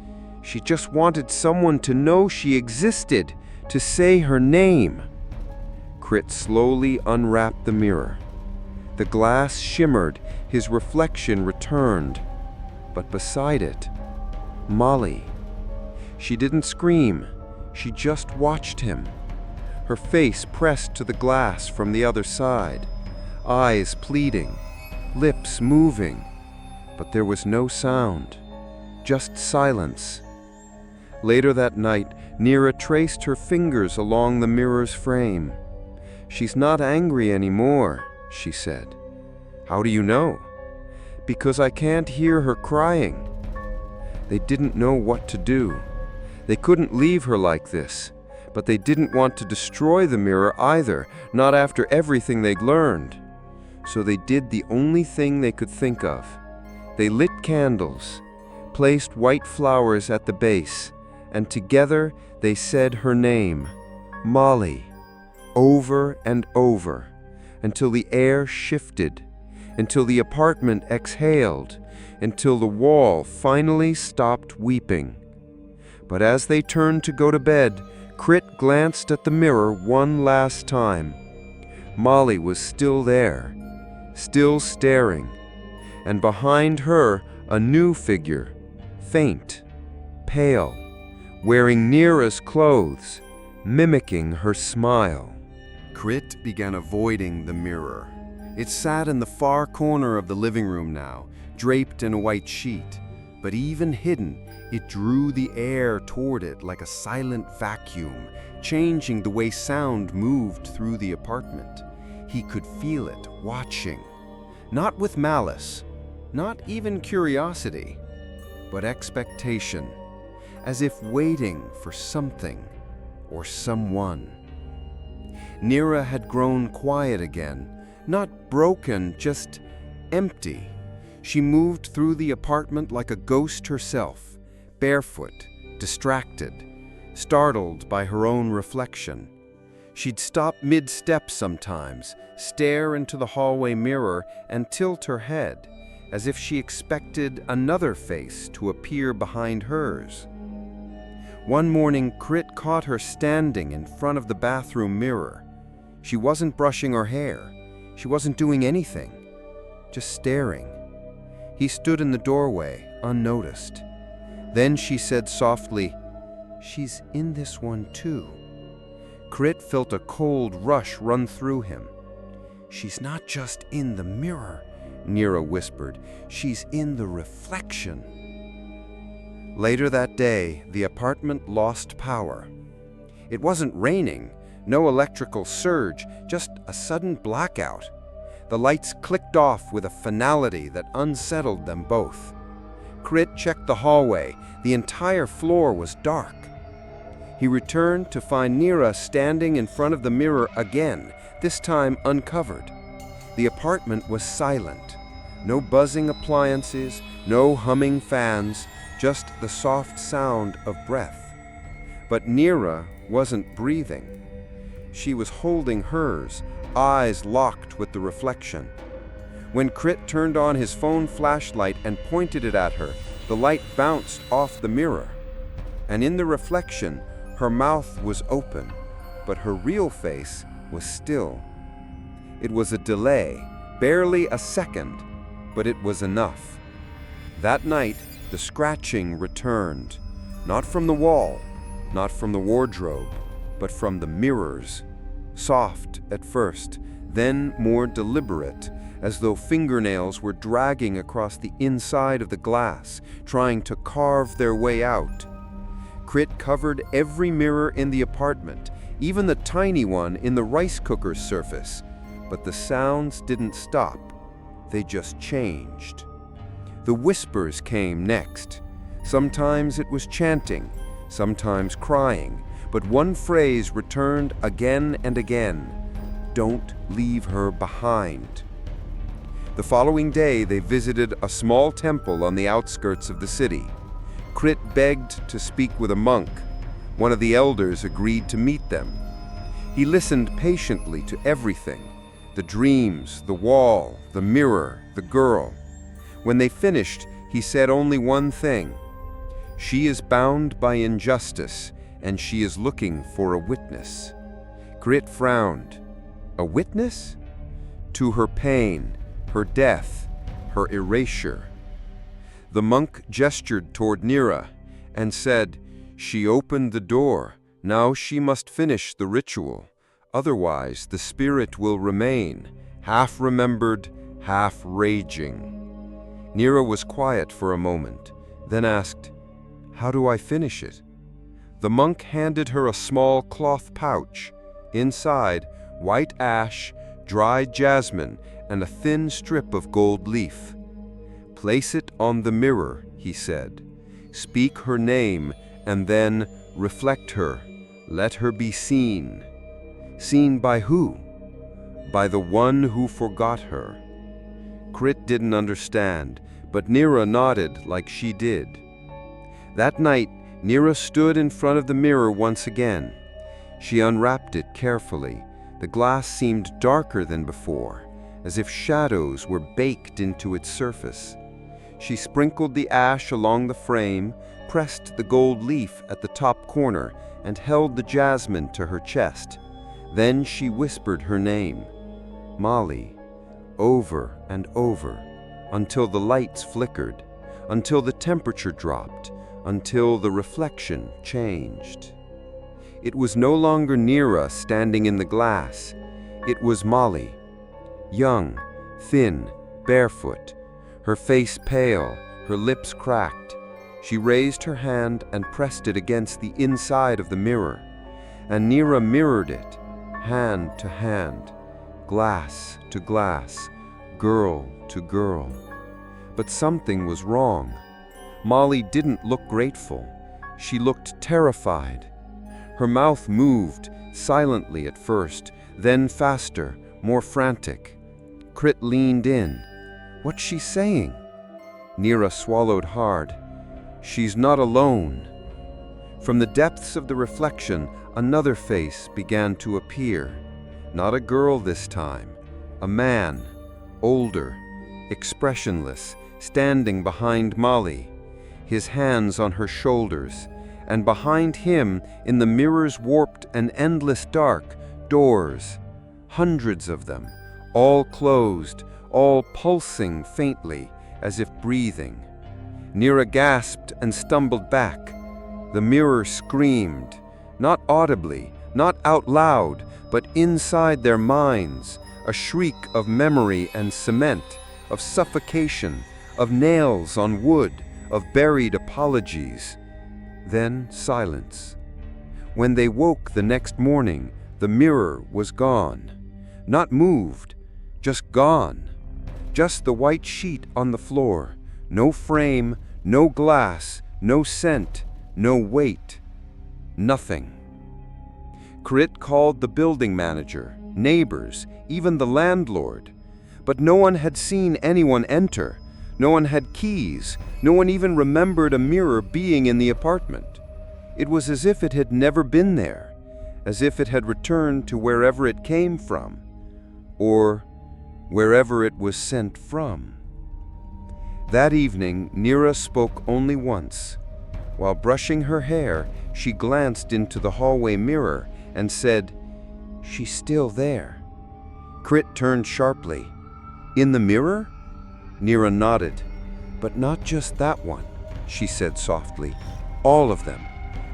she just wanted someone to know she existed, to say her name." Crit slowly unwrapped the mirror. The glass shimmered, his reflection returned. But beside it, Molly. She didn't scream, she just watched him. Her face pressed to the glass from the other side, eyes pleading, lips moving, but there was no sound, just silence. Later that night, Neera traced her fingers along the mirror's frame. "She's not angry anymore," she said. "How do you know?" "Because I can't hear her crying." They didn't know what to do. They couldn't leave her like this, but they didn't want to destroy the mirror either, not after everything they'd learned. So they did the only thing they could think of. They lit candles, placed white flowers at the base, and together they said her name, Molly, over and over, until the air shifted, until the apartment exhaled, until the wall finally stopped weeping. But as they turned to go to bed, Crit glanced at the mirror one last time. Molly was still there, still staring, and behind her a new figure, faint, pale, wearing Neera's clothes, mimicking her smile. Crit began avoiding the mirror. It sat in the far corner of the living room now, draped in a white sheet, but even hidden, it drew the air toward it like a silent vacuum, changing the way sound moved through the apartment. He could feel it, watching, not with malice, not even curiosity, but expectation, as if waiting for something or someone. Neera had grown quiet again, not broken, just empty. She moved through the apartment like a ghost herself, barefoot, distracted, startled by her own reflection. She'd stop mid-step sometimes, stare into the hallway mirror, and tilt her head, as if she expected another face to appear behind hers. One morning, Crit caught her standing in front of the bathroom mirror. She wasn't brushing her hair. She wasn't doing anything, just staring. He stood in the doorway, unnoticed. Then she said softly, "She's in this one too." Crit felt a cold rush run through him. "She's not just in the mirror," Neera whispered. "She's in the reflection." Later that day, the apartment lost power. It wasn't raining, no electrical surge, just a sudden blackout. The lights clicked off with a finality that unsettled them both. Crit checked the hallway. The entire floor was dark. He returned to find Neera standing in front of the mirror again, this time uncovered. The apartment was silent. No buzzing appliances, no humming fans, just the soft sound of breath. But Neera wasn't breathing. She was holding hers, eyes locked with the reflection. When Crit turned on his phone flashlight and pointed it at her, the light bounced off the mirror. And in the reflection, her mouth was open, but her real face was still. It was a delay, barely a second, but it was enough. That night, the scratching returned, not from the wall, not from the wardrobe, but from the mirrors. Soft at first, then more deliberate, as though fingernails were dragging across the inside of the glass, trying to carve their way out. Crit covered every mirror in the apartment, even the tiny one in the rice cooker's surface. But the sounds didn't stop. They just changed. The whispers came next. Sometimes it was chanting, sometimes crying, but one phrase returned again and again: "Don't leave her behind." The following day, they visited a small temple on the outskirts of the city. Crit begged to speak with a monk. One of the elders agreed to meet them. He listened patiently to everything: the dreams, the wall, the mirror, the girl. When they finished, he said only one thing: "She is bound by injustice, and she is looking for a witness." Crit frowned. A witness? To her pain, her death, her erasure. The monk gestured toward Nira and said, "She opened the door. Now she must finish the ritual. Otherwise, the spirit will remain, half remembered, half raging." Nira was quiet for a moment, then asked, "How do I finish it?" The monk handed her a small cloth pouch. Inside, white ash, dried jasmine, and a thin strip of gold leaf. "Place it on the mirror," he said. "Speak her name, and then reflect her. Let her be seen." Seen by who? By the one who forgot her. Crit didn't understand, but Nira nodded like she did. That night, Nira stood in front of the mirror once again. She unwrapped it carefully. The glass seemed darker than before, as if shadows were baked into its surface. She sprinkled the ash along the frame, pressed the gold leaf at the top corner, and held the jasmine to her chest. Then she whispered her name, Molly, over and over, until the lights flickered, until the temperature dropped, until the reflection changed. It was no longer Nira standing in the glass. It was Molly, young, thin, barefoot, her face pale, her lips cracked. She raised her hand and pressed it against the inside of the mirror, and Nira mirrored it, hand to hand, glass to glass, girl to girl. But something was wrong. Molly didn't look grateful. She looked terrified. Her mouth moved, silently at first, then faster, more frantic. Crit leaned in. "What's she saying?" Nira swallowed hard. "She's not alone." From the depths of the reflection, another face began to appear. Not a girl this time, a man, older, expressionless, standing behind Molly, his hands on her shoulders, and behind him, in the mirror's warped and endless dark, doors, hundreds of them, all closed, all pulsing faintly, as if breathing. Nira gasped and stumbled back. The mirror screamed, not audibly, not out loud, but inside their minds, a shriek of memory and cement, of suffocation, of nails on wood, of buried apologies. Then silence. When they woke the next morning, the mirror was gone. Not moved, just gone. Just the white sheet on the floor. No frame, no glass, no scent, no weight. Nothing. Crit called the building manager, neighbors, even the landlord. But no one had seen anyone enter. No one had keys. No one even remembered a mirror being in the apartment. It was as if it had never been there, as if it had returned to wherever it came from, or wherever it was sent from. That evening, Nira spoke only once. While brushing her hair, she glanced into the hallway mirror and said, "She's still there." Crit turned sharply. "In the mirror?" Nira nodded. "But not just that one," she said softly. "All of them.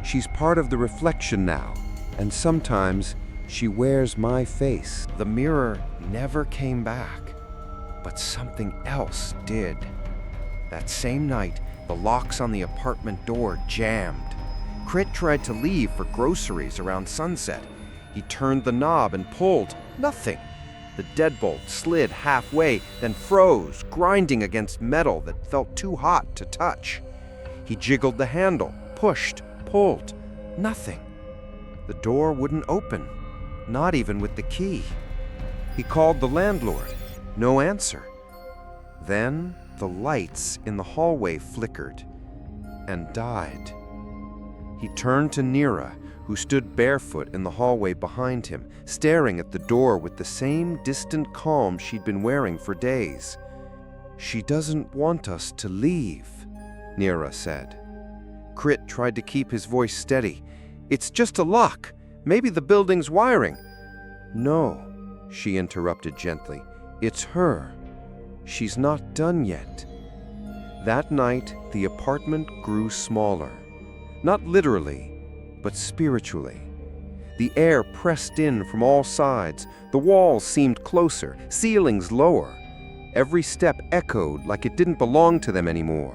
She's part of the reflection now, and sometimes she wears my face." The mirror never came back, but something else did. That same night, the locks on the apartment door jammed. Crit tried to leave for groceries around sunset. He turned the knob and pulled. Nothing. The deadbolt slid halfway, then froze, grinding against metal that felt too hot to touch. He jiggled the handle, pushed, pulled. Nothing. The door wouldn't open, not even with the key. He called the landlord. No answer. Then the lights in the hallway flickered and died. He turned to Nira, who stood barefoot in the hallway behind him, staring at the door with the same distant calm she'd been wearing for days. "She doesn't want us to leave," Nira said. Crit tried to keep his voice steady. "It's just a lock. Maybe the building's wiring." "No," she interrupted gently. "It's her. She's not done yet." That night, the apartment grew smaller. Not literally, but spiritually. The air pressed in from all sides. The walls seemed closer, ceilings lower. Every step echoed like it didn't belong to them anymore.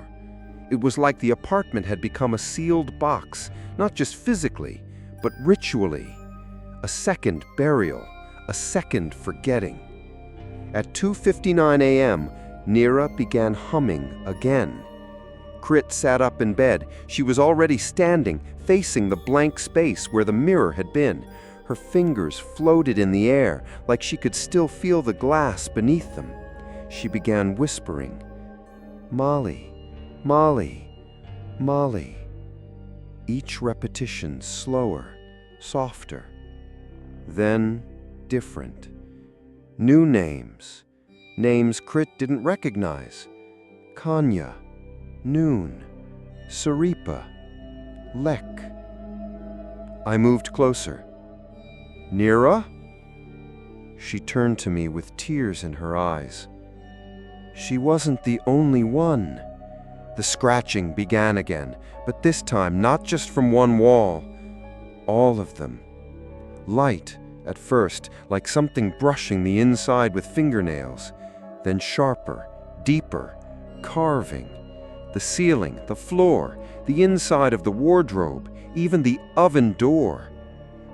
It was like the apartment had become a sealed box, not just physically, but ritually. A second burial, a second forgetting. At 2:59 a.m., Neera began humming again. Crit sat up in bed. She was already standing, facing the blank space where the mirror had been. Her fingers floated in the air, like she could still feel the glass beneath them. She began whispering, "Molly, Molly, Molly." Each repetition slower, softer. Then different. New names. Names Crit didn't recognize. Kanya, Noon, Saripa, Lek. I moved closer. "Neera?" She turned to me with tears in her eyes. She wasn't the only one. The scratching began again, but this time not just from one wall. All of them. Light, at first, like something brushing the inside with fingernails. Then sharper, deeper, carving. The ceiling, the floor, the inside of the wardrobe, even the oven door.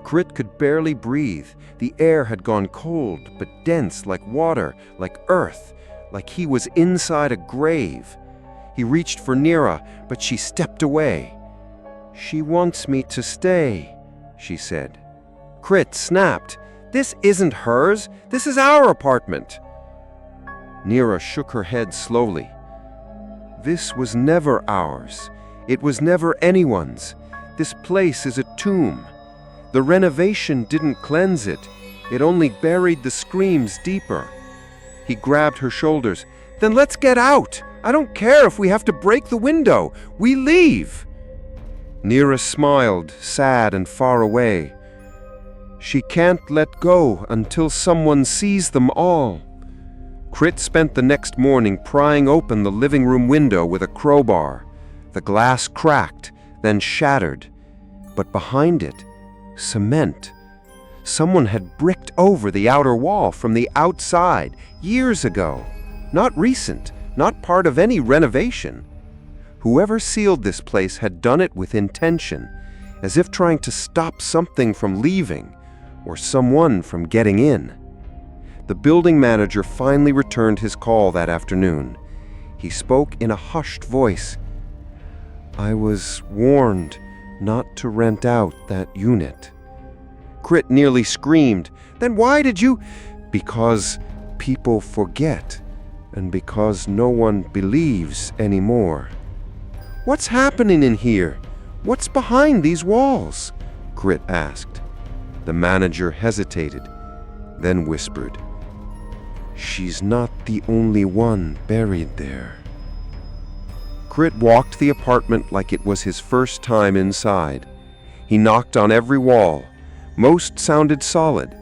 Crit could barely breathe. The air had gone cold, but dense like water, like earth, like he was inside a grave. He reached for Neera, but she stepped away. "She wants me to stay," she said. Crit snapped. "This isn't hers. This is our apartment." Neera shook her head slowly. "This was never ours. It was never anyone's. This place is a tomb. The renovation didn't cleanse it. It only buried the screams deeper." He grabbed her shoulders. "Then let's get out. I don't care if we have to break the window. We leave." Neera smiled, sad and far away. "She can't let go until someone sees them all." Crit spent the next morning prying open the living room window with a crowbar. The glass cracked, then shattered. But behind it, cement. Someone had bricked over the outer wall from the outside years ago. Not recent, not part of any renovation. Whoever sealed this place had done it with intention, as if trying to stop something from leaving, or someone from getting in. The building manager finally returned his call that afternoon. He spoke in a hushed voice. "I was warned not to rent out that unit." Crit nearly screamed. "Then why did you—" "Because people forget, and because no one believes anymore." "What's happening in here? What's behind these walls?" Crit asked. The manager hesitated, then whispered, "She's not the only one buried there." Crit walked the apartment like it was his first time inside. He knocked on every wall. Most sounded solid,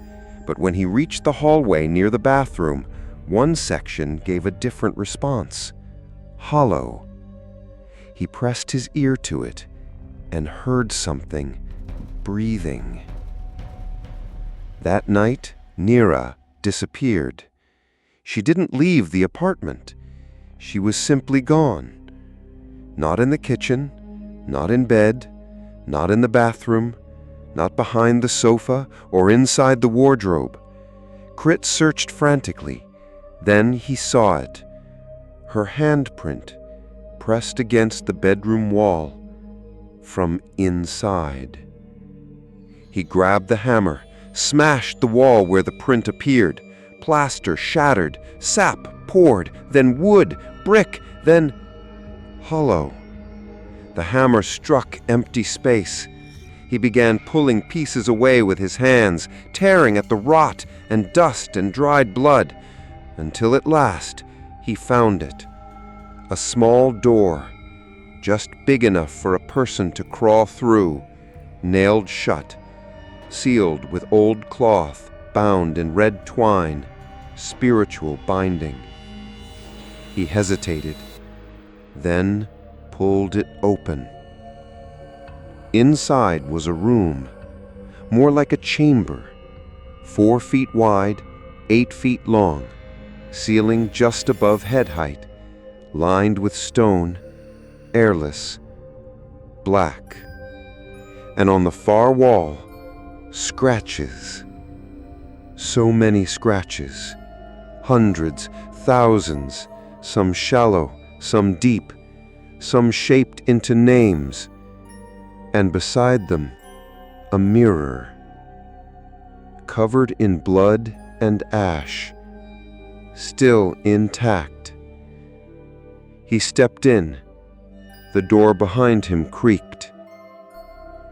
but when he reached the hallway near the bathroom, one section gave a different response. Hollow. He pressed his ear to it and heard something breathing. That night, Neera disappeared. She didn't leave the apartment. She was simply gone. Not in the kitchen, not in bed, not in the bathroom, not behind the sofa or inside the wardrobe. Crit searched frantically. Then he saw it. Her handprint pressed against the bedroom wall from inside. He grabbed the hammer, smashed the wall where the print appeared. Plaster shattered, sap poured, then wood, brick, then hollow. The hammer struck empty space. He began pulling pieces away with his hands, tearing at the rot and dust and dried blood, until at last he found it. A small door, just big enough for a person to crawl through, nailed shut, sealed with old cloth bound in red twine, spiritual binding. He hesitated, then pulled it open. Inside was a room, more like a chamber, 4 feet wide, 8 feet long, ceiling just above head height, lined with stone, airless, black. And on the far wall, scratches. So many scratches. Hundreds, thousands, some shallow, some deep, some shaped into names. And beside them, a mirror, covered in blood and ash, still intact. He stepped in. The door behind him creaked,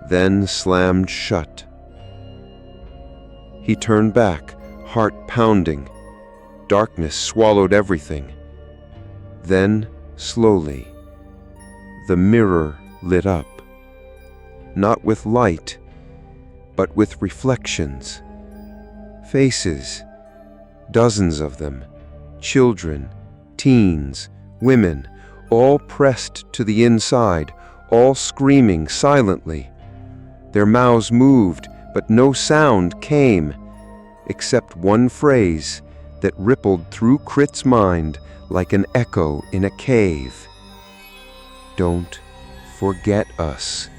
then slammed shut. He turned back, heart pounding. Darkness swallowed everything. Then, slowly, the mirror lit up. Not with light, but with reflections. Faces, dozens of them, children, teens, women, all pressed to the inside, all screaming silently. Their mouths moved, but no sound came, except one phrase that rippled through Crit's mind like an echo in a cave. Don't forget us.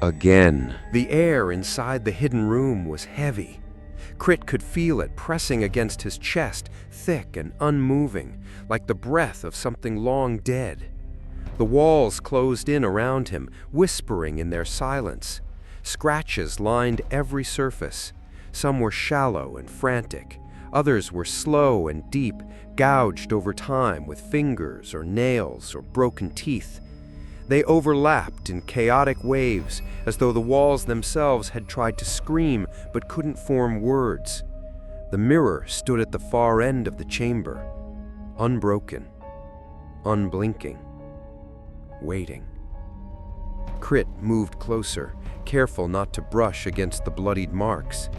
Again. The air inside the hidden room was heavy. Crit could feel it pressing against his chest, thick and unmoving, like the breath of something long dead. The walls closed in around him, whispering in their silence. Scratches lined every surface. Some were shallow and frantic. Others were slow and deep, gouged over time with fingers or nails or broken teeth. They overlapped in chaotic waves, as though the walls themselves had tried to scream but couldn't form words. The mirror stood at the far end of the chamber, unbroken, unblinking, waiting. Crit moved closer, careful not to brush against the bloodied marks.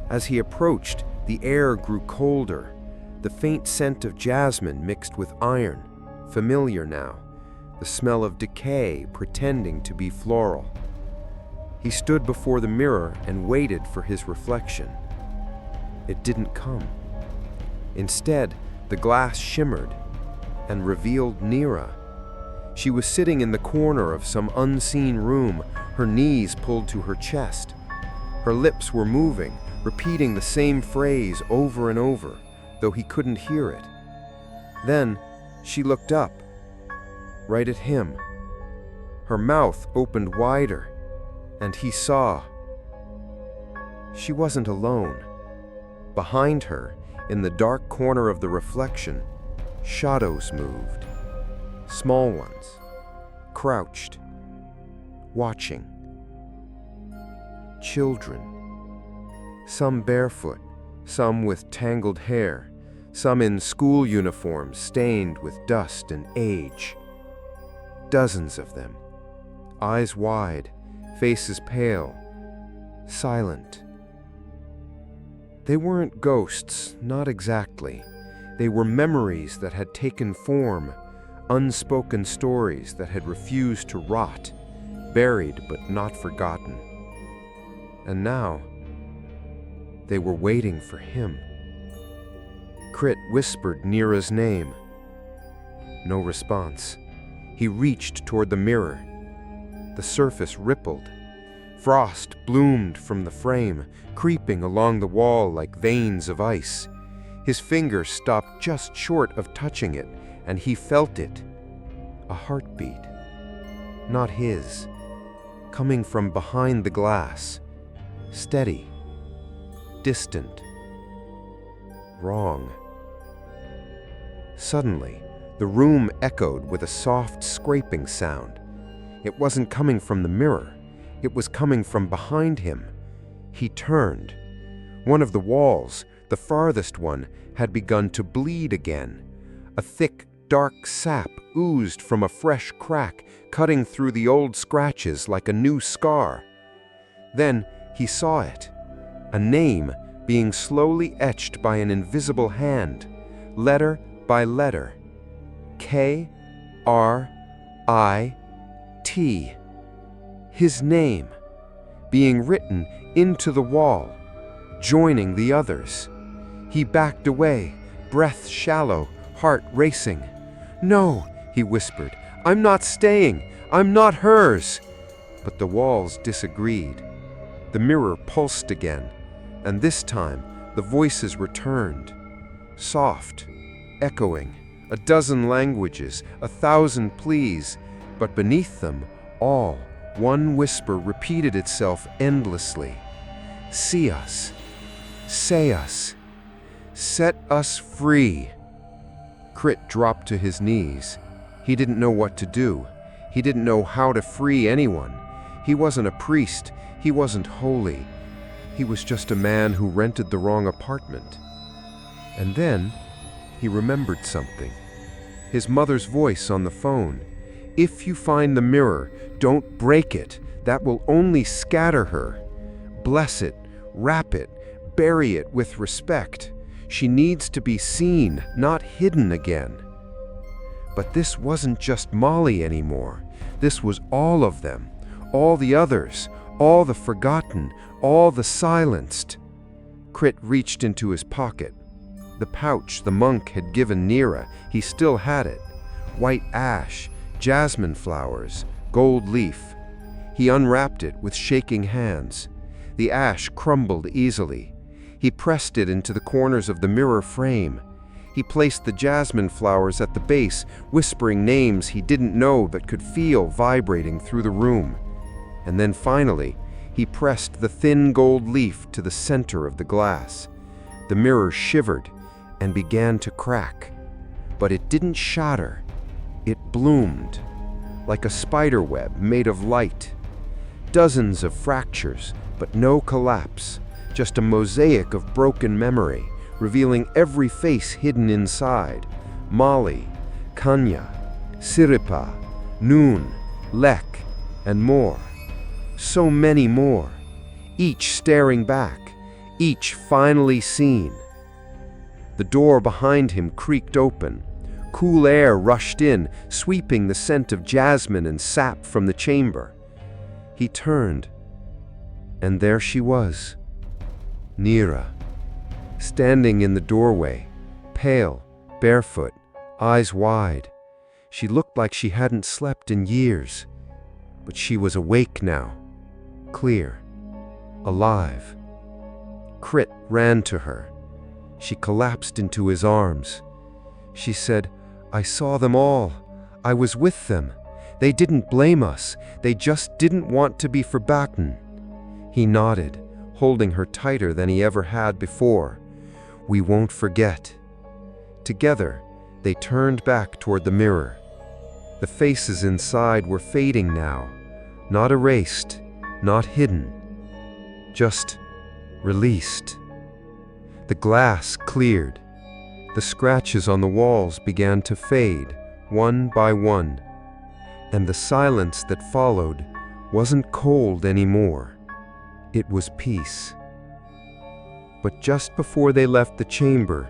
As he approached, the air grew colder, the faint scent of jasmine mixed with iron, familiar now, the smell of decay pretending to be floral. He stood before the mirror and waited for his reflection. It didn't come. Instead, the glass shimmered and revealed Nira. She was sitting in the corner of some unseen room, her knees pulled to her chest. Her lips were moving, repeating the same phrase over and over, though he couldn't hear it. Then she looked up, right at him. Her mouth opened wider, and he saw. She wasn't alone. Behind her, in the dark corner of the reflection, shadows moved. Small ones, crouched, watching. Children. Some barefoot, some with tangled hair, some in school uniforms stained with dust and age. Dozens of them, eyes wide, faces pale, silent. They weren't ghosts, not exactly. They were memories that had taken form, unspoken stories that had refused to rot, buried but not forgotten. And now, they were waiting for him. Crit whispered Nira's name. No response. He reached toward the mirror. The surface rippled. Frost bloomed from the frame, creeping along the wall like veins of ice. His finger stopped just short of touching it, and he felt it. A heartbeat. Not his. Coming from behind the glass. Steady. Distant. Wrong. Suddenly, the room echoed with a soft scraping sound. It wasn't coming from the mirror. It was coming from behind him. He turned. One of the walls, the farthest one, had begun to bleed again. A thick, dark sap oozed from a fresh crack, cutting through the old scratches like a new scar. Then he saw it. A name being slowly etched by an invisible hand, letter by letter. K-R-I-T. R-I-T. His name, being written into the wall, joining the others. He backed away, breath shallow, heart racing. "No," he whispered, "I'm not staying. I'm not hers." But the walls disagreed. The mirror pulsed again, and this time the voices returned. Soft, echoing, a dozen languages, 1,000 pleas, but beneath them all, one whisper repeated itself endlessly. "See us. Say us. Set us free." Crit dropped to his knees. He didn't know what to do. He didn't know how to free anyone. He wasn't a priest. He wasn't holy. He was just a man who rented the wrong apartment. And then he remembered something. His mother's voice on the phone. "If you find the mirror, don't break it. That will only scatter her. Bless it, wrap it, bury it with respect. She needs to be seen, not hidden again." But this wasn't just Molly anymore. This was all of them, all the others, all the forgotten, all the silenced. Crit reached into his pocket. The pouch the monk had given Nira, he still had it. White ash, jasmine flowers, gold leaf. He unwrapped it with shaking hands. The ash crumbled easily. He pressed it into the corners of the mirror frame. He placed the jasmine flowers at the base, whispering names he didn't know but could feel vibrating through the room. And then finally, he pressed the thin gold leaf to the center of the glass. The mirror shivered and began to crack. But it didn't shatter. It bloomed, like a spider web made of light. Dozens of fractures, but no collapse. Just a mosaic of broken memory, revealing every face hidden inside. Molly, Kanya, Siripa, Noon, Lek, and more. So many more, each staring back, each finally seen. The door behind him creaked open. Cool air rushed in, sweeping the scent of jasmine and sap from the chamber. He turned, and there she was, Nira, standing in the doorway, pale, barefoot, eyes wide. She looked like she hadn't slept in years, but she was awake now, clear, alive. Crit ran to her. She collapsed into his arms. She said, "I saw them all. I was with them. They didn't blame us. They just didn't want to be forgotten." He nodded, holding her tighter than he ever had before. "We won't forget." Together, they turned back toward the mirror. The faces inside were fading now, not erased, not hidden, just released. The glass cleared. The scratches on the walls began to fade, one by one. And the silence that followed wasn't cold anymore. It was peace. But just before they left the chamber,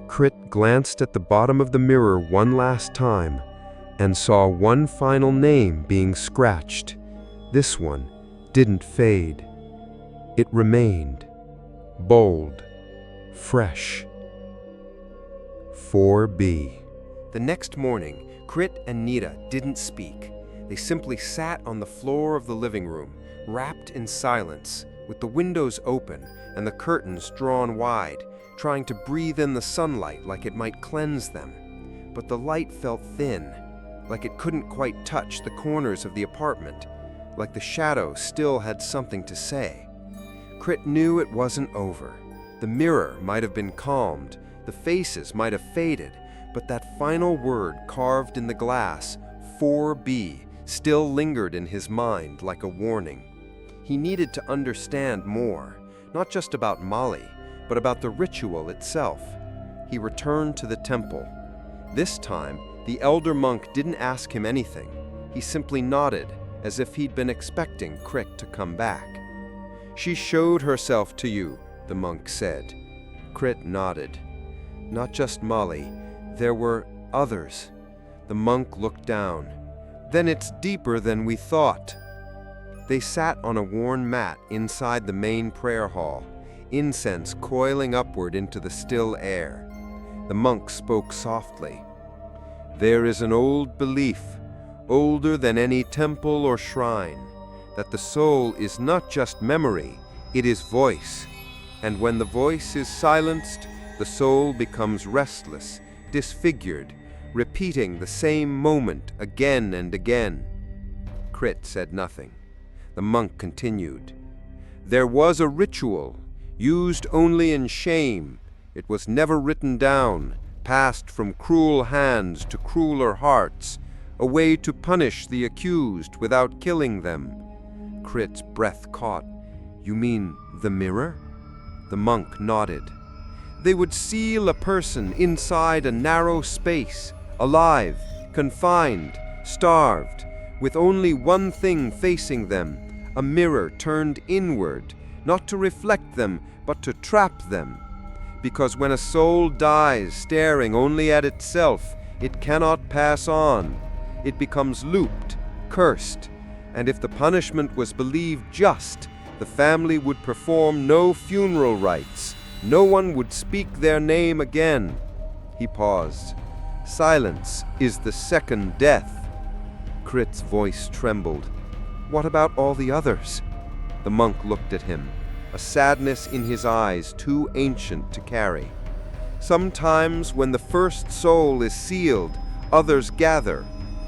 Crit glanced at the bottom of the mirror one last time and saw one final name being scratched. This one didn't fade. It remained, bold, fresh. 4B. The next morning, Crit and Nita didn't speak. They simply sat on the floor of the living room, wrapped in silence, with the windows open and the curtains drawn wide, trying to breathe in the sunlight like it might cleanse them. But the light felt thin, like it couldn't quite touch the corners of the apartment, like the shadow still had something to say. Crit knew it wasn't over. The mirror might have been calmed, the faces might have faded, but that final word carved in the glass, 4B, still lingered in his mind like a warning. He needed to understand more, not just about Molly, but about the ritual itself. He returned to the temple. This time, the elder monk didn't ask him anything. He simply nodded, as if he'd been expecting Crit to come back. "She showed herself to you," the monk said. Crit nodded. "Not just Molly. There were others. The monk looked down. Then it's deeper than we thought. They sat on a worn mat inside the main prayer hall, incense coiling upward into the still air. The monk spoke softly. There is an old belief, older than any temple or shrine, that the soul is not just memory, it is voice. And when the voice is silenced, the soul becomes restless, disfigured, repeating the same moment again and again. Crit said nothing. The monk continued. There was a ritual, used only in shame. It was never written down, passed from cruel hands to crueler hearts, a way to punish the accused without killing them. Crit's breath caught. You mean the mirror? The monk nodded. They would seal a person inside a narrow space, alive, confined, starved, with only one thing facing them, a mirror turned inward, not to reflect them, but to trap them. Because when a soul dies staring only at itself, it cannot pass on. It becomes looped, cursed, and if the punishment was believed just, the family would perform no funeral rites. No one would speak their name again. He paused. Silence is the second death. Crit's voice trembled. What about all the others? The monk looked at him, a sadness in his eyes too ancient to carry. Sometimes when the first soul is sealed, others gather.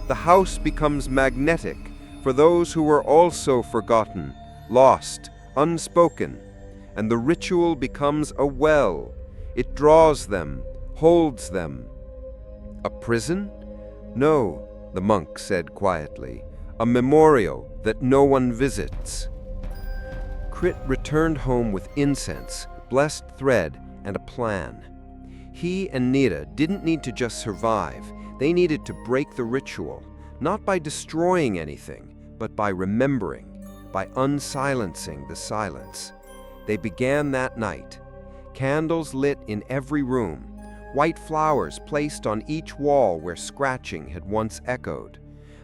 The house becomes magnetic for those who were also forgotten, lost, unspoken, and the ritual becomes a well. It draws them, holds them. A prison? No, the monk said quietly. A memorial that no one visits. Crit returned home with incense, blessed thread, and a plan. He and Nita didn't need to just survive. They needed to break the ritual, not by destroying anything, but by remembering, by unsilencing the silence. They began that night. Candles lit in every room, white flowers placed on each wall where scratching had once echoed,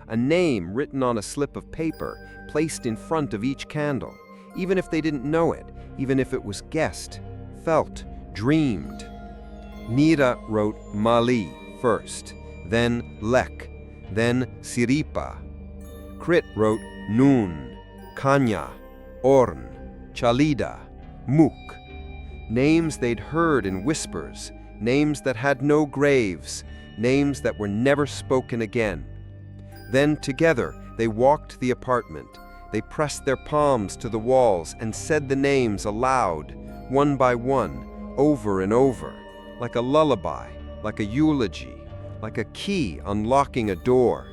a name written on a slip of paper placed in front of each candle, even if they didn't know it, even if it was guessed, felt, dreamed. Nira wrote Mali first, then Lek, then Siripa. Crit wrote Nun, Kanya, Orn, Chalida, Mook. Names they'd heard in whispers, names that had no graves, names that were never spoken again. Then together they walked the apartment. They pressed their palms to the walls and said the names aloud, one by one, over and over, like a lullaby, like a eulogy, like a key unlocking a door.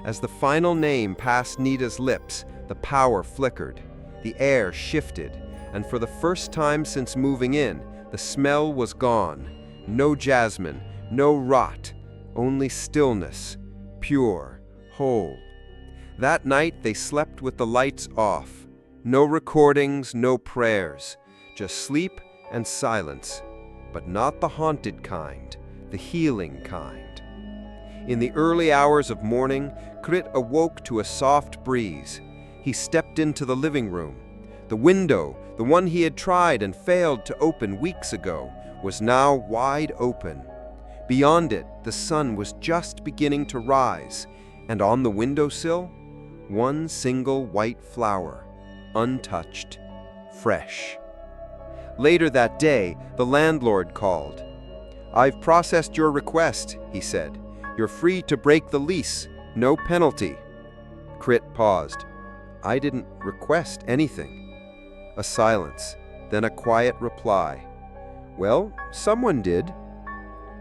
As the final name passed Nita's lips, the power flickered, the air shifted, and for the first time since moving in, the smell was gone. No jasmine, no rot, only stillness, pure, whole. That night they slept with the lights off. No recordings, no prayers, just sleep and silence, but not the haunted kind, the healing kind. In the early hours of morning, Crit awoke to a soft breeze. He stepped into the living room. The window, the one he had tried and failed to open weeks ago, was now wide open. Beyond it, the sun was just beginning to rise, and on the windowsill, one single white flower, untouched, fresh. Later that day, the landlord called. "I've processed your request," he said. "You're free to break the lease, no penalty." Crit paused. "I didn't request anything." A silence, then a quiet reply. "Well, someone did."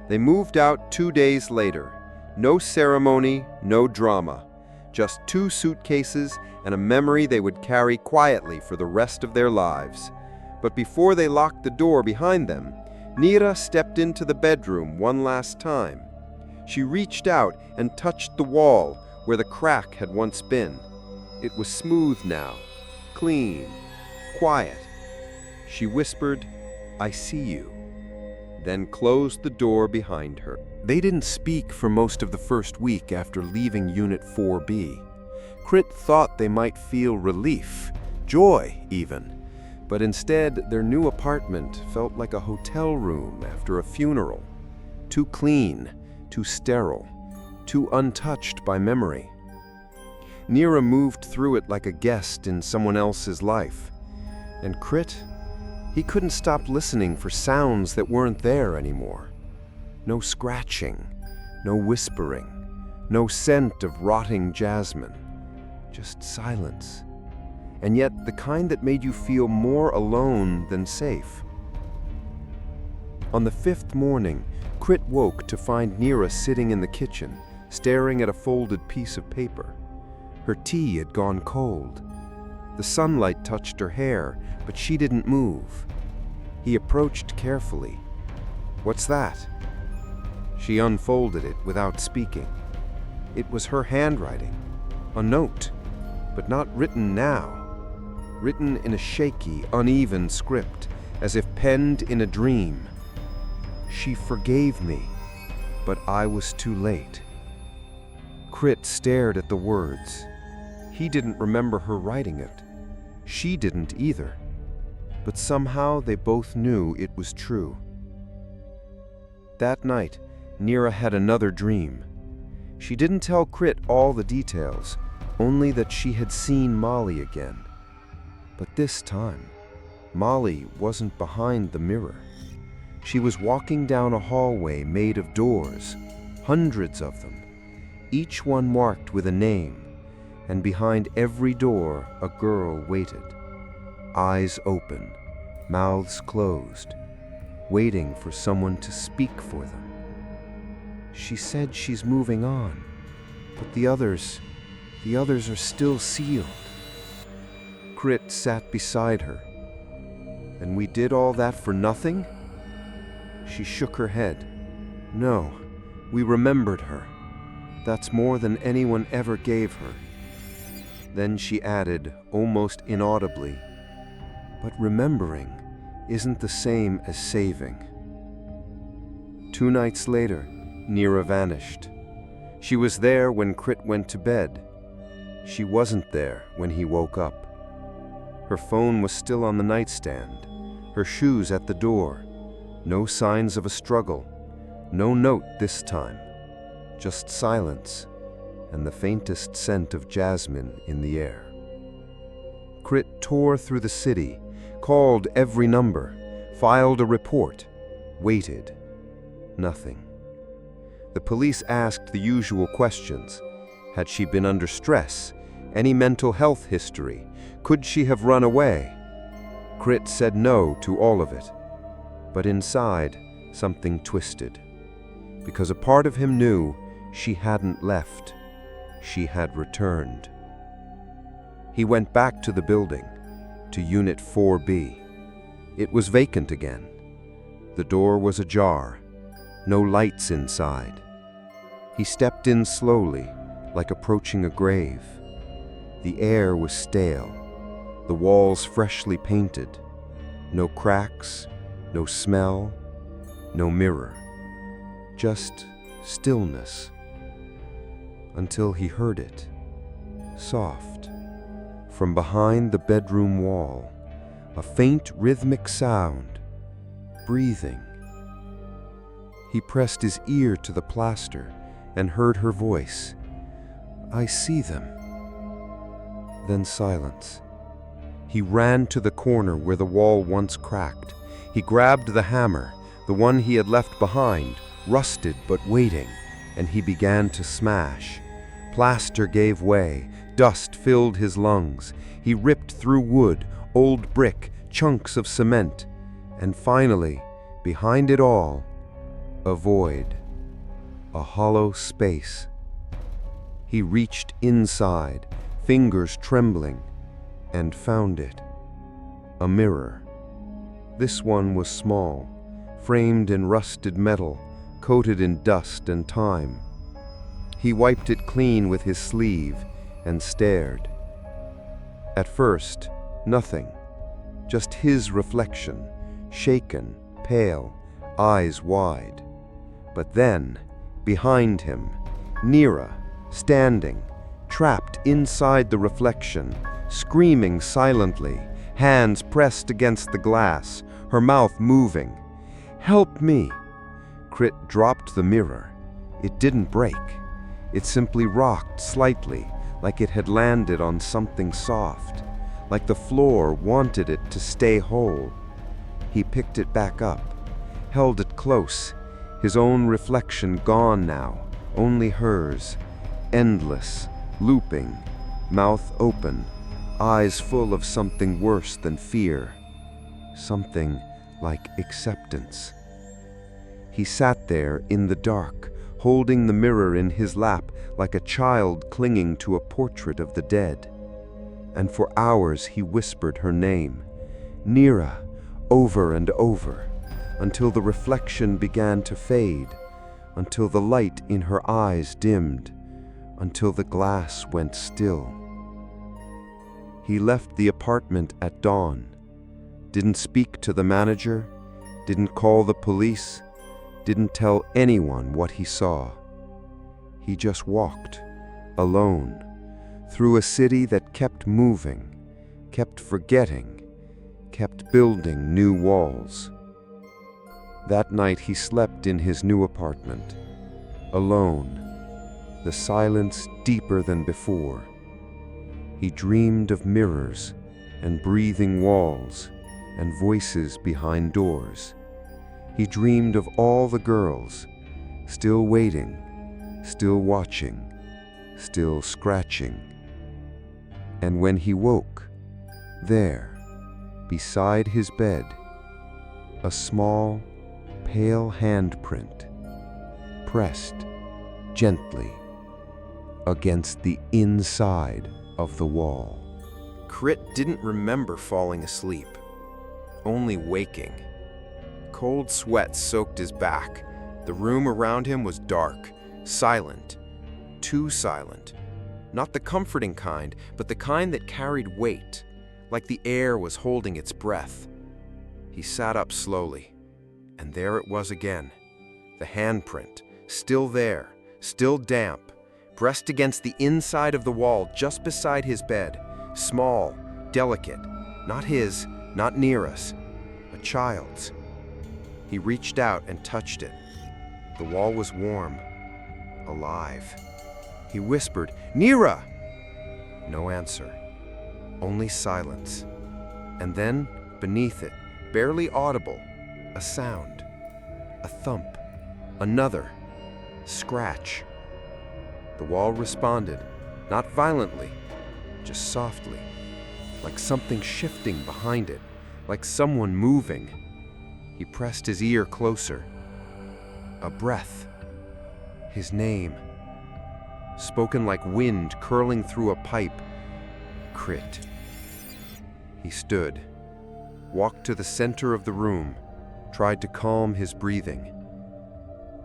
They moved out 2 days later. No ceremony, no drama. Just 2 suitcases and a memory they would carry quietly for the rest of their lives. But before they locked the door behind them, Nira stepped into the bedroom one last time. She reached out and touched the wall where the crack had once been. It was smooth now, clean, quiet. She whispered, "I see you," then closed the door behind her. They didn't speak for most of the first week after leaving Unit 4B. Crit thought they might feel relief, joy even, but instead their new apartment felt like a hotel room after a funeral. Too clean, too sterile, too untouched by memory. Neera moved through it like a guest in someone else's life. And Crit, he couldn't stop listening for sounds that weren't there anymore. No scratching, no whispering, no scent of rotting jasmine. Just silence. And yet the kind that made you feel more alone than safe. On the 5th morning, Crit woke to find Neera sitting in the kitchen, staring at a folded piece of paper. Her tea had gone cold. The sunlight touched her hair, but she didn't move. He approached carefully. "What's that?" She unfolded it without speaking. It was her handwriting, a note, but not written now. Written in a shaky, uneven script, as if penned in a dream. "She forgave me, but I was too late." Crit stared at the words. He didn't remember her writing it. She didn't either. But somehow they both knew it was true. That night, Neera had another dream. She didn't tell Crit all the details, only that she had seen Molly again. But this time, Molly wasn't behind the mirror. She was walking down a hallway made of doors, hundreds of them, each one marked with a name, and behind every door a girl waited, eyes open, mouths closed, waiting for someone to speak for them. She said she's moving on, but the others are still sealed. Crit sat beside her. "And we did all that for nothing?" She shook her head. "No, we remembered her. That's more than anyone ever gave her." Then she added, almost inaudibly, "But remembering isn't the same as saving." 2 nights later, Neera vanished. She was there when Crit went to bed. She wasn't there when he woke up. Her phone was still on the nightstand, her shoes at the door. No signs of a struggle, no note this time, just silence and the faintest scent of jasmine in the air. Crit tore through the city, called every number, filed a report, waited. Nothing. The police asked the usual questions. Had she been under stress? Any mental health history? Could she have run away? Crit said no to all of it. But inside, something twisted. Because a part of him knew she hadn't left. She had returned. He went back to the building, to Unit 4B. It was vacant again. The door was ajar. No lights inside. He stepped in slowly, like approaching a grave. The air was stale, the walls freshly painted. No cracks, no smell, no mirror. Just stillness. Until he heard it, soft, from behind the bedroom wall, a faint rhythmic sound, breathing. He pressed his ear to the plaster and heard her voice. "I see them." Then silence. He ran to the corner where the wall once cracked. He grabbed the hammer, the one he had left behind, rusted but waiting, and he began to smash. Plaster gave way, dust filled his lungs. He ripped through wood, old brick, chunks of cement, and finally, behind it all, a void, a hollow space. He reached inside, fingers trembling, and found it. A mirror. This one was small, framed in rusted metal, coated in dust and time. He wiped it clean with his sleeve and stared. At first, nothing, just his reflection, shaken, pale, eyes wide. But then, Behind him, Nira, standing, trapped inside the reflection, screaming silently, hands pressed against the glass, her mouth moving. "Help me!" Crit dropped the mirror. It didn't break. It simply rocked slightly, like it had landed on something soft, like the floor wanted it to stay whole. He picked it back up, held it close, his own reflection gone now, only hers, endless, looping, mouth open, eyes full of something worse than fear, something like acceptance. He sat there in the dark, holding the mirror in his lap like a child clinging to a portrait of the dead. And for hours he whispered her name, Nira, over and over, until the reflection began to fade, until the light in her eyes dimmed, until the glass went still. He left the apartment at dawn, didn't speak to the manager, didn't call the police, didn't tell anyone what he saw. He just walked, alone, through a city that kept moving, kept forgetting, kept building new walls. That night he slept in his new apartment, alone, the silence deeper than before. He dreamed of mirrors and breathing walls and voices behind doors. He dreamed of all the girls, still waiting, still watching, still scratching. And when he woke, there, beside his bed, a small, pale handprint, pressed gently against the inside of the wall. Crit didn't remember falling asleep, only waking. Cold sweat soaked his back. The room around him was dark, silent, too silent. Not the comforting kind, but the kind that carried weight, like the air was holding its breath. He sat up slowly, and there it was again, the handprint, still there, still damp, pressed against the inside of the wall just beside his bed, small, delicate, not his, not Nira's, a child's. He reached out and touched it. The wall was warm, alive. He whispered, "Nira!" No answer, only silence. And then, beneath it, barely audible, a sound, a thump, another, scratch. The wall responded, not violently, just softly, like something shifting behind it, like someone moving. He pressed his ear closer. A breath. His name. Spoken like wind curling through a pipe. Crit. He stood, walked to the center of the room, tried to calm his breathing.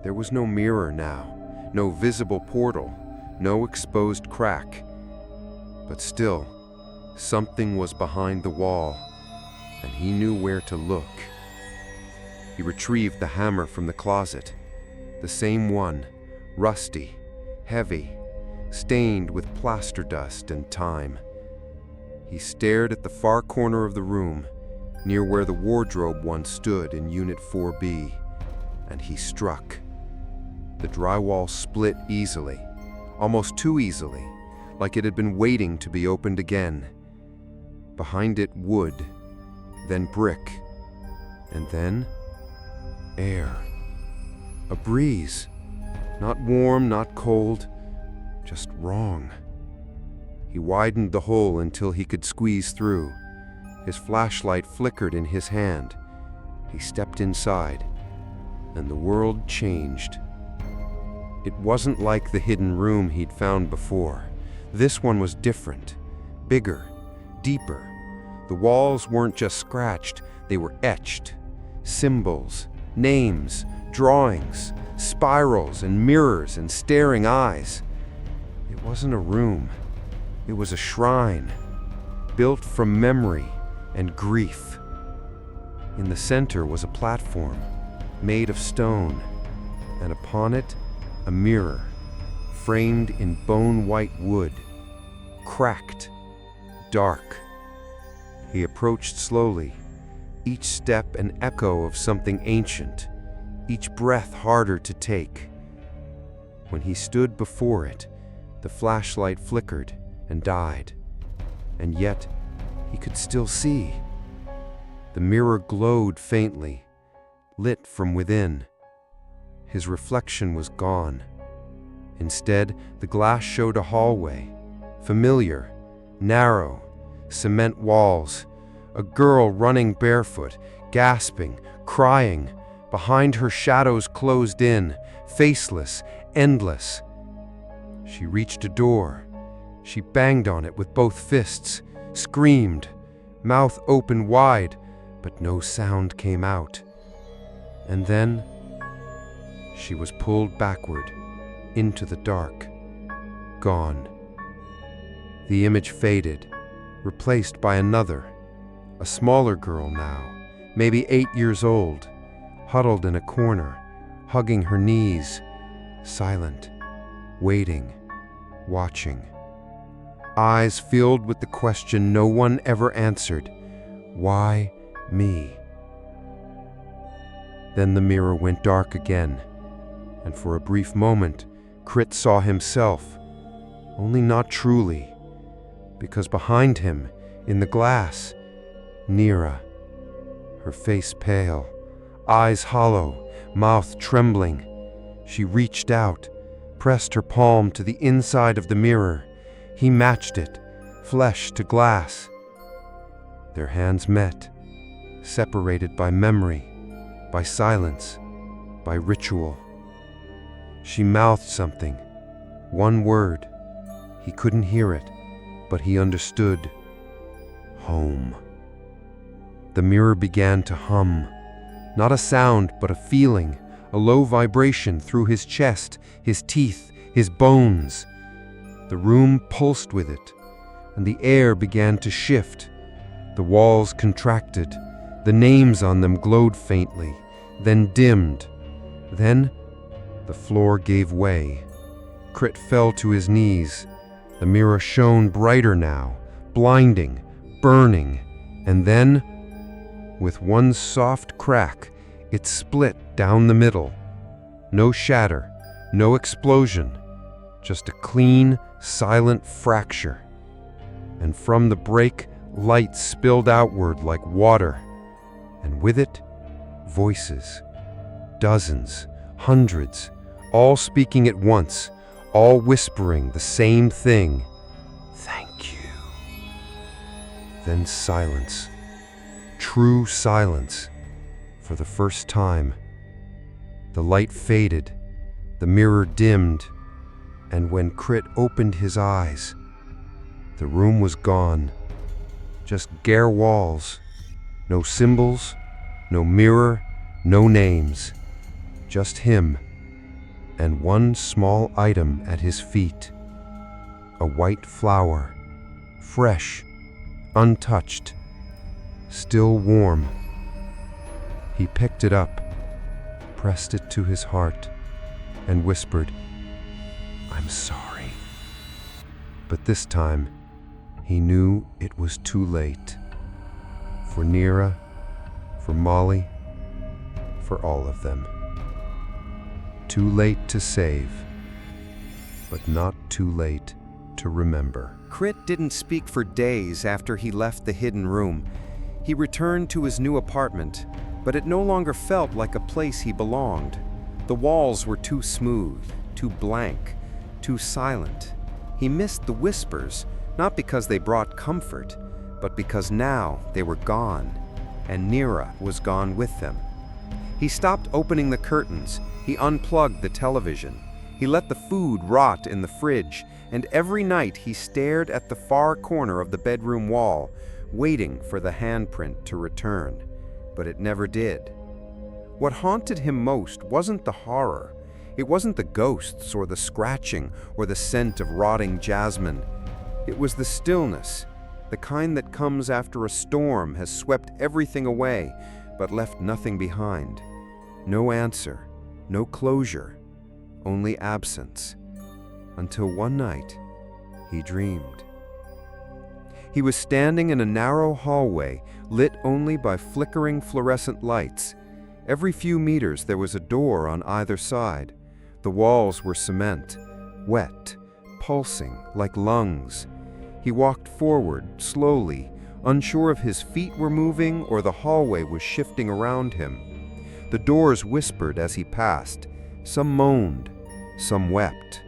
There was no mirror now, no visible portal, no exposed crack. But still, something was behind the wall, and he knew where to look. He retrieved the hammer from the closet, the same one, rusty, heavy, stained with plaster dust and time. He stared at the far corner of the room, near where the wardrobe once stood in Unit 4B, and he struck. The drywall split easily, almost too easily, like it had been waiting to be opened again. Behind it, wood, then brick, and then air. A breeze, not warm, not cold, just wrong. He widened the hole until he could squeeze through. His flashlight flickered in his hand. He stepped inside, and the world changed. It wasn't like the hidden room he'd found before. This one was different, bigger, deeper. The walls weren't just scratched, they were etched. Symbols, names, drawings, spirals and mirrors and staring eyes. It wasn't a room. It was a shrine, built from memory and grief. In the center was a platform, made of stone, and upon it, A mirror, framed in bone-white wood, cracked, dark. He approached slowly, each step an echo of something ancient, each breath harder to take. When he stood before it, the flashlight flickered and died, and yet he could still see. The mirror glowed faintly, lit from within. His reflection was gone. Instead, the glass showed a hallway, familiar, narrow, cement walls, a girl running barefoot, gasping, crying. Behind her, shadows closed in, faceless, endless. She reached a door. She banged on it with both fists, screamed, mouth open wide, but no sound came out. And then she was pulled backward into the dark, gone. The image faded, replaced by another, a smaller girl now, maybe 8 years old, huddled in a corner, hugging her knees, silent, waiting, watching. Eyes filled with the question no one ever answered, why me? Then the mirror went dark again, and for a brief moment, Crit saw himself, only not truly, because behind him, in the glass, Nira, her face pale, eyes hollow, mouth trembling. She reached out, pressed her palm to the inside of the mirror. He matched it, flesh to glass. Their hands met, separated by memory, by silence, by ritual. She mouthed something, one word. He couldn't hear it, but he understood. Home. The mirror began to hum, not a sound, but a feeling, a low vibration through his chest, his teeth, his bones. The room pulsed with it, and the air began to shift. The walls contracted, the names on them glowed faintly, then dimmed. Then the floor gave way. Crit fell to his knees. The mirror shone brighter now, blinding, burning, and then, with one soft crack, it split down the middle. No shatter, no explosion, just a clean, silent fracture. And from the break, light spilled outward like water, and with it, voices. Dozens, hundreds, all speaking at once, all whispering the same thing. Thank you. Then silence. True silence. For the first time. The light faded, the mirror dimmed, and when Crit opened his eyes, the room was gone. Just bare walls. No symbols, no mirror, no names. Just him, and one small item at his feet. A white flower, fresh, untouched, still warm. He picked it up, pressed it to his heart, and whispered, "I'm sorry." But this time, he knew it was too late. For Nira, for Molly, for all of them. Too late to save, but not too late to remember. Crit didn't speak for days after he left the hidden room. He returned to his new apartment, but it no longer felt like a place he belonged. The walls were too smooth, too blank, too silent. He missed the whispers, not because they brought comfort, but because now they were gone, and Nira was gone with them. He stopped opening the curtains. He unplugged the television. He let the food rot in the fridge, and every night he stared at the far corner of the bedroom wall, waiting for the handprint to return. But it never did. What haunted him most wasn't the horror. It wasn't the ghosts or the scratching or the scent of rotting jasmine. It was the stillness, the kind that comes after a storm has swept everything away, but left nothing behind. No answer, no closure, only absence. Until one night, he dreamed. He was standing in a narrow hallway, lit only by flickering fluorescent lights. Every few meters there was a door on either side. The walls were cement, wet, pulsing like lungs. He walked forward, slowly, unsure if his feet were moving or the hallway was shifting around him. The doors whispered as he passed. Some moaned, some wept.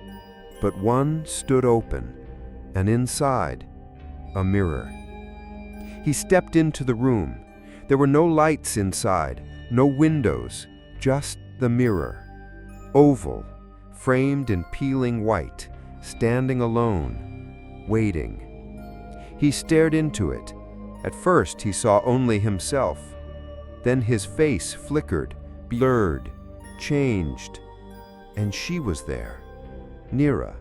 But one stood open, and inside, a mirror. He stepped into the room. There were no lights inside, no windows, just the mirror. Oval, framed in peeling white, standing alone, waiting. He stared into it. At first he saw only himself. Then his face flickered, blurred, changed, and she was there, Nira,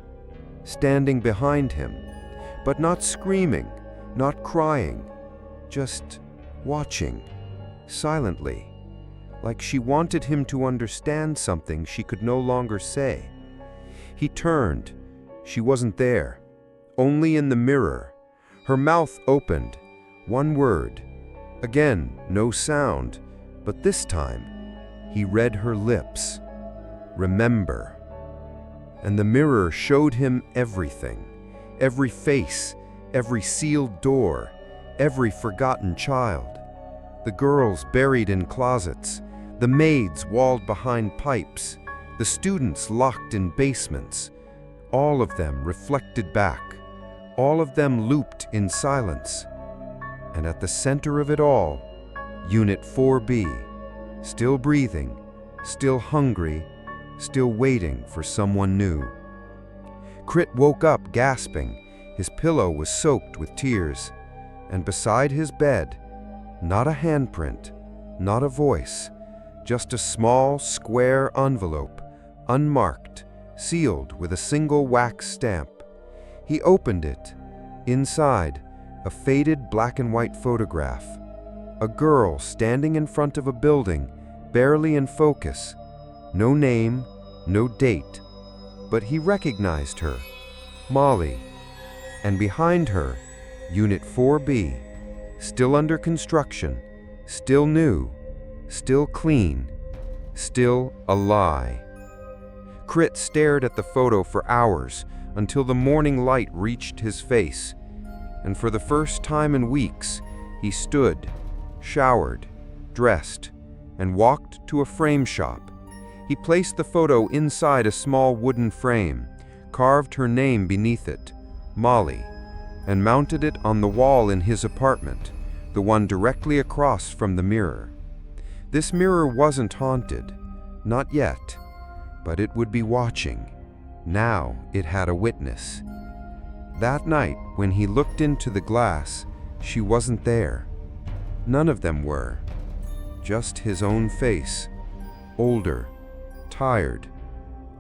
standing behind him, but not screaming, not crying, just watching, silently, like she wanted him to understand something she could no longer say. He turned. She wasn't there, only in the mirror. Her mouth opened, one word. Again, no sound, but this time, he read her lips. Remember. And the mirror showed him everything, every face, every sealed door, every forgotten child. The girls buried in closets, the maids walled behind pipes, the students locked in basements. All of them reflected back, all of them looped in silence. And at the center of it all, Unit 4B, still breathing, still hungry, still waiting for someone new. Crit woke up gasping. His pillow was soaked with tears. And beside his bed, not a handprint, not a voice, just a small, square envelope, unmarked, sealed with a single wax stamp. He opened it. Inside, a faded black and white photograph. A girl standing in front of a building, barely in focus. No name, no date. But he recognized her, Molly. And behind her, Unit 4B, still under construction, still new, still clean, still a lie. Crit stared at the photo for hours until the morning light reached his face. And for the first time in weeks, he stood, showered, dressed, and walked to a frame shop. He placed the photo inside a small wooden frame, carved her name beneath it, Molly, and mounted it on the wall in his apartment, the one directly across from the mirror. This mirror wasn't haunted, not yet, but it would be watching. Now it had a witness. That night, when he looked into the glass, she wasn't there. None of them were. Just his own face, older, tired,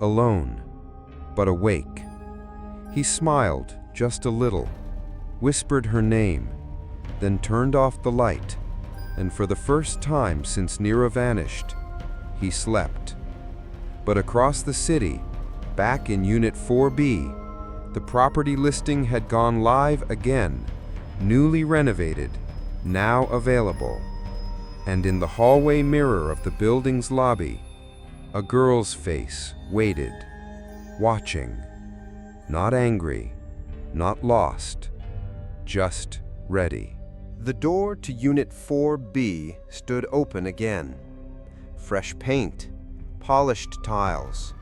alone, but awake. He smiled just a little, whispered her name, then turned off the light, and for the first time since Nira vanished, he slept. But across the city, back in Unit 4B, the property listing had gone live again, newly renovated, now available. And in the hallway mirror of the building's lobby, a girl's face waited, watching, not angry, not lost, just ready. The door to Unit 4B stood open again. Fresh paint, polished tiles,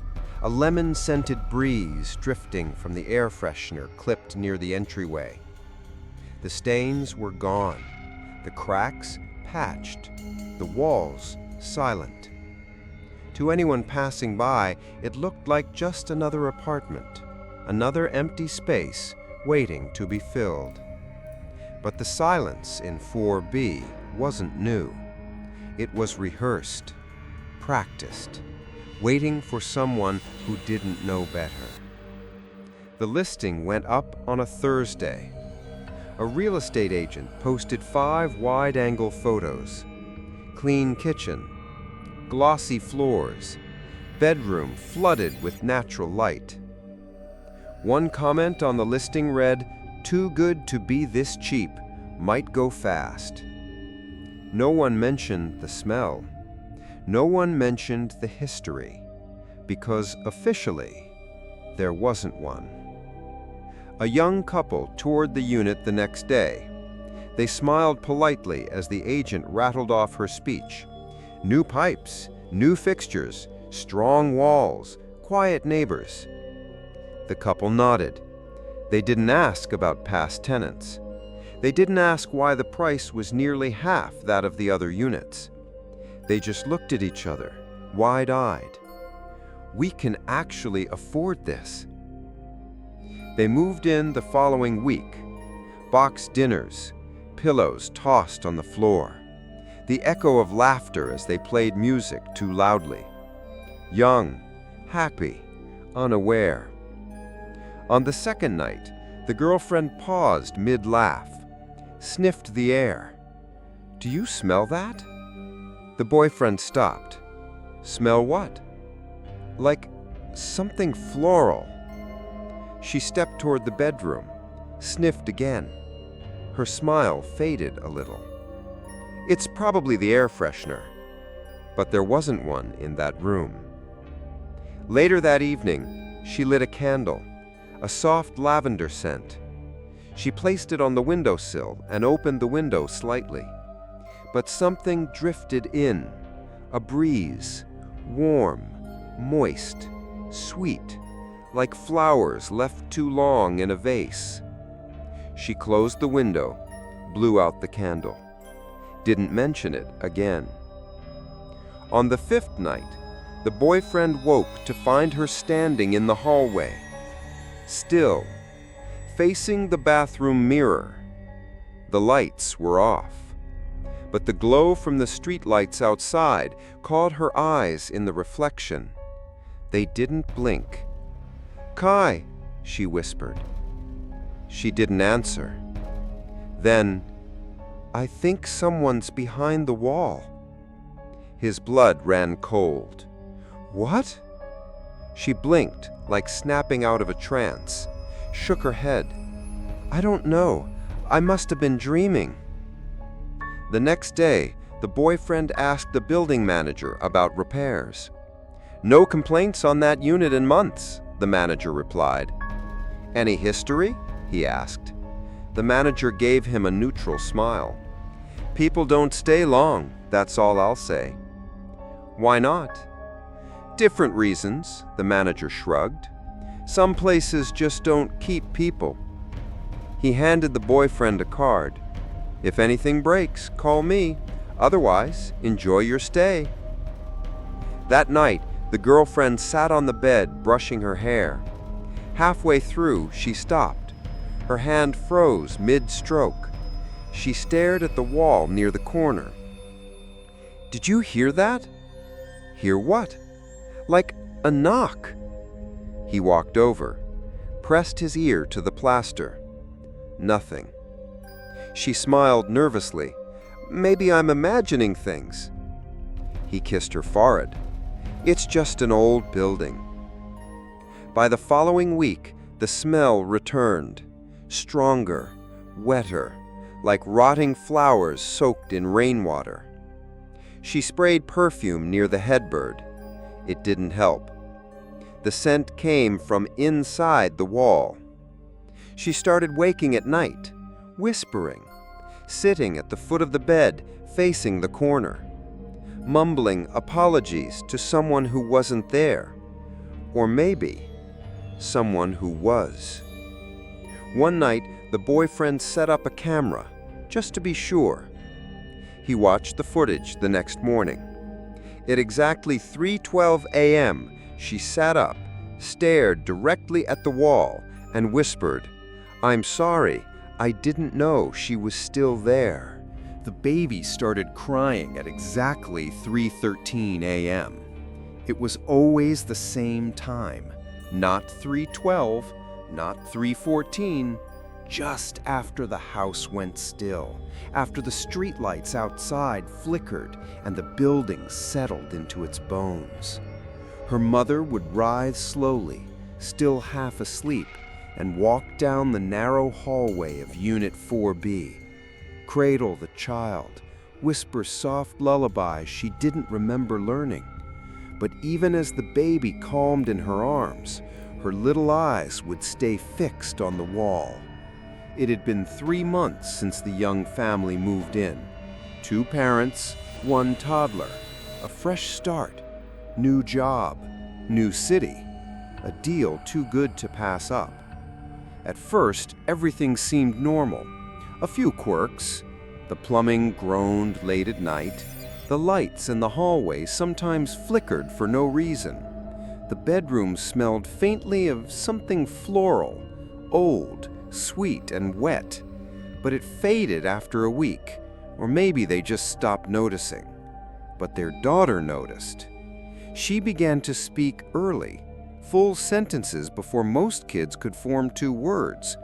a lemon-scented breeze drifting from the air freshener clipped near the entryway. The stains were gone, the cracks patched, the walls silent. To anyone passing by, it looked like just another apartment, another empty space waiting to be filled. But the silence in 4B wasn't new. It was rehearsed, practiced, waiting for someone who didn't know better. The listing went up on a Thursday. A real estate agent posted 5 wide-angle photos. Clean kitchen, glossy floors, bedroom flooded with natural light. One comment on the listing read, "Too good to be this cheap, might go fast." No one mentioned the smell. No one mentioned the history, because officially, there wasn't one. A young couple toured the unit the next day. They smiled politely as the agent rattled off her speech. New pipes, new fixtures, strong walls, quiet neighbors. The couple nodded. They didn't ask about past tenants. They didn't ask why the price was nearly half that of the other units. They just looked at each other, wide-eyed. We can actually afford this. They moved in the following week. Boxed dinners, pillows tossed on the floor. The echo of laughter as they played music too loudly. Young, happy, unaware. On the second night, the girlfriend paused mid-laugh, sniffed the air. "Do you smell that?" The boyfriend stopped. "Smell what?" "Like something floral." She stepped toward the bedroom, sniffed again. Her smile faded a little. "It's probably the air freshener." But there wasn't one in that room. Later that evening, she lit a candle, a soft lavender scent. She placed it on the windowsill and opened the window slightly. But something drifted in, a breeze, warm, moist, sweet, like flowers left too long in a vase. She closed the window, blew out the candle. Didn't mention it again. On the fifth night, the boyfriend woke to find her standing in the hallway, still, facing the bathroom mirror. The lights were off, but the glow from the streetlights outside caught her eyes in the reflection. They didn't blink. "Kai," she whispered. She didn't answer. Then, "I think someone's behind the wall." His blood ran cold. "What?" She blinked, like snapping out of a trance, shook her head. "I don't know. I must have been dreaming." The next day, the boyfriend asked the building manager about repairs. "No complaints on that unit in months," the manager replied. "Any history?" he asked. The manager gave him a neutral smile. "People don't stay long, that's all I'll say." "Why not?" "Different reasons," the manager shrugged. "Some places just don't keep people." He handed the boyfriend a card. "If anything breaks, call me. Otherwise, enjoy your stay." That night, the girlfriend sat on the bed, brushing her hair. Halfway through, she stopped. Her hand froze mid-stroke. She stared at the wall near the corner. "Did you hear that?" "Hear what?" "Like a knock." He walked over, pressed his ear to the plaster. Nothing. She smiled nervously. "Maybe I'm imagining things." He kissed her forehead. "It's just an old building." By the following week, the smell returned, stronger, wetter, like rotting flowers soaked in rainwater. She sprayed perfume near the headboard. It didn't help. The scent came from inside the wall. She started waking at night, whispering, sitting at the foot of the bed, facing the corner, mumbling apologies to someone who wasn't there, or maybe someone who was. One night, the boyfriend set up a camera, just to be sure. He watched the footage the next morning. At exactly 3:12 a.m., she sat up, stared directly at the wall, and whispered, "I'm sorry, I didn't know she was still there." The baby started crying at exactly 3:13 a.m. It was always the same time, not 3:12, not 3:14, just after the house went still, after the streetlights outside flickered and the building settled into its bones. Her mother would rise slowly, still half asleep, and walk down the narrow hallway of Unit 4B. Cradle the child, whisper soft lullabies she didn't remember learning. But even as the baby calmed in her arms, her little eyes would stay fixed on the wall. It had been 3 months since the young family moved in. 2 parents, 1 toddler, a fresh start, new job, new city, a deal too good to pass up. At first, everything seemed normal. A few quirks. The plumbing groaned late at night. The lights in the hallway sometimes flickered for no reason. The bedroom smelled faintly of something floral, old, sweet, and wet. But it faded after a week, or maybe they just stopped noticing. But their daughter noticed. She began to speak early, full sentences before most kids could form 2 words.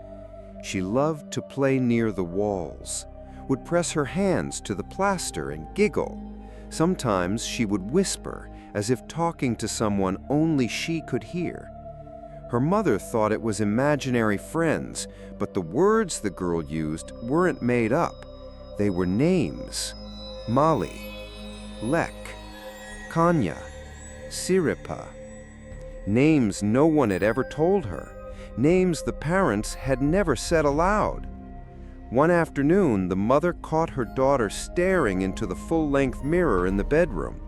She loved to play near the walls, would press her hands to the plaster and giggle. Sometimes she would whisper, as if talking to someone only she could hear. Her mother thought it was imaginary friends, but the words the girl used weren't made up. They were names: Molly, Lek, Kanya, Siripa. Names no one had ever told her, names the parents had never said aloud. One afternoon, the mother caught her daughter staring into the full-length mirror in the bedroom.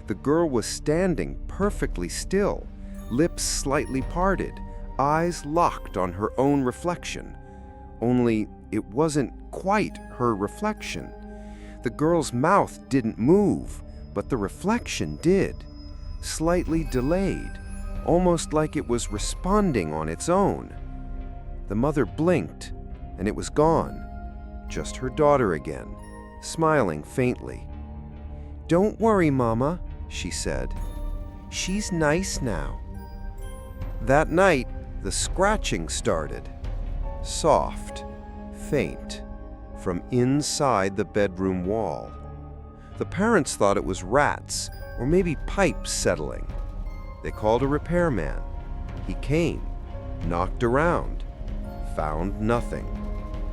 The girl was standing perfectly still, lips slightly parted, eyes locked on her own reflection. Only it wasn't quite her reflection. The girl's mouth didn't move, but the reflection did, slightly delayed, almost like it was responding on its own. The mother blinked, and it was gone. Just her daughter again, smiling faintly. "Don't worry, Mama," she said. "She's nice now." That night, the scratching started. Soft, faint, from inside the bedroom wall. The parents thought it was rats, or maybe pipes settling. They called a repairman. He came, knocked around, found nothing.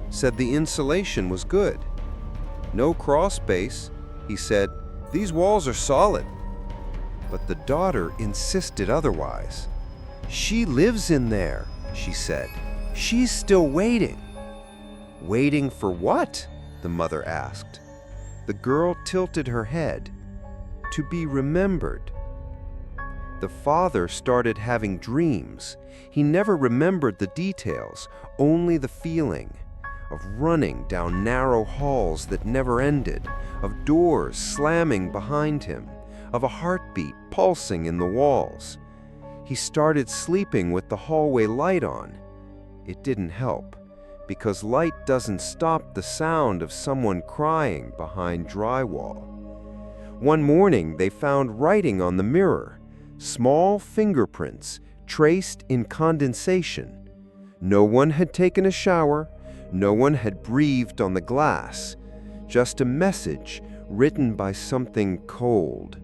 Said the insulation was good. No crawl space. He said, "These walls are solid." But the daughter insisted otherwise. "She lives in there," she said. "She's still waiting." "Waiting for what?" the mother asked. The girl tilted her head. "To be remembered." The father started having dreams. He never remembered the details, only the feeling of running down narrow halls that never ended, of doors slamming behind him, of a heartbeat pulsing in the walls. He started sleeping with the hallway light on. It didn't help, because light doesn't stop the sound of someone crying behind drywall. One morning, they found writing on the mirror, small fingerprints traced in condensation. No one had taken a shower. No one had breathed on the glass, just a message written by something cold.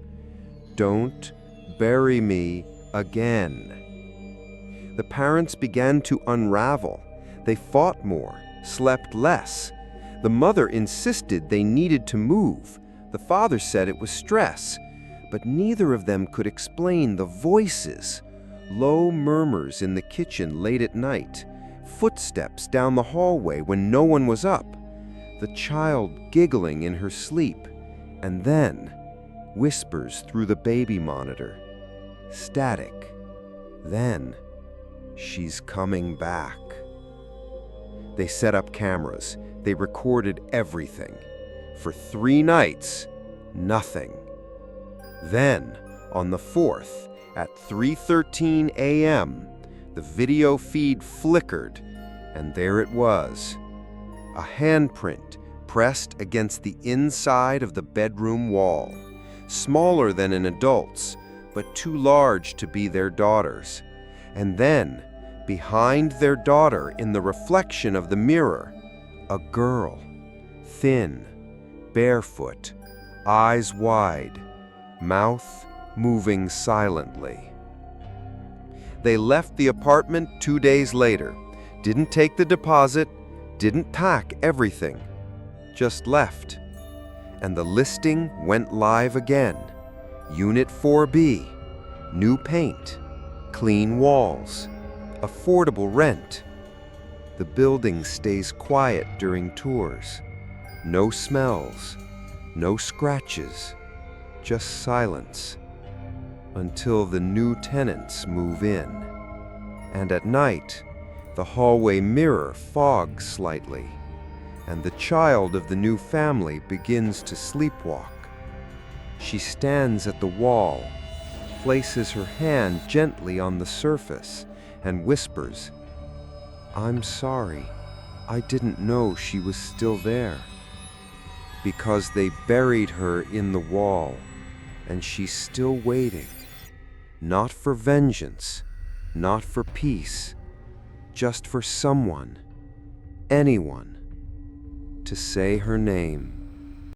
"Don't bury me again." The parents began to unravel. They fought more, slept less. The mother insisted they needed to move. The father said it was stress, but neither of them could explain the voices. Low murmurs in the kitchen late at night. Footsteps down the hallway when no one was up, the child giggling in her sleep, and then whispers through the baby monitor. Static. Then, "She's coming back." They set up cameras. They recorded everything. For 3 nights, nothing. Then, on the 4th, at 3:13 a.m., the video feed flickered, and there it was. A handprint pressed against the inside of the bedroom wall, smaller than an adult's, but too large to be their daughter's. And then, behind their daughter in the reflection of the mirror, a girl, thin, barefoot, eyes wide, mouth moving silently. They left the apartment 2 days later, didn't take the deposit, didn't pack everything, just left. And the listing went live again. Unit 4B, new paint, clean walls, affordable rent. The building stays quiet during tours. No smells, no scratches, just silence. Until the new tenants move in. And at night, the hallway mirror fogs slightly, and the child of the new family begins to sleepwalk. She stands at the wall, places her hand gently on the surface, and whispers, "I'm sorry, I didn't know she was still there." Because they buried her in the wall, and she's still waiting. Not for vengeance, not for peace, just for someone, anyone, to say her name.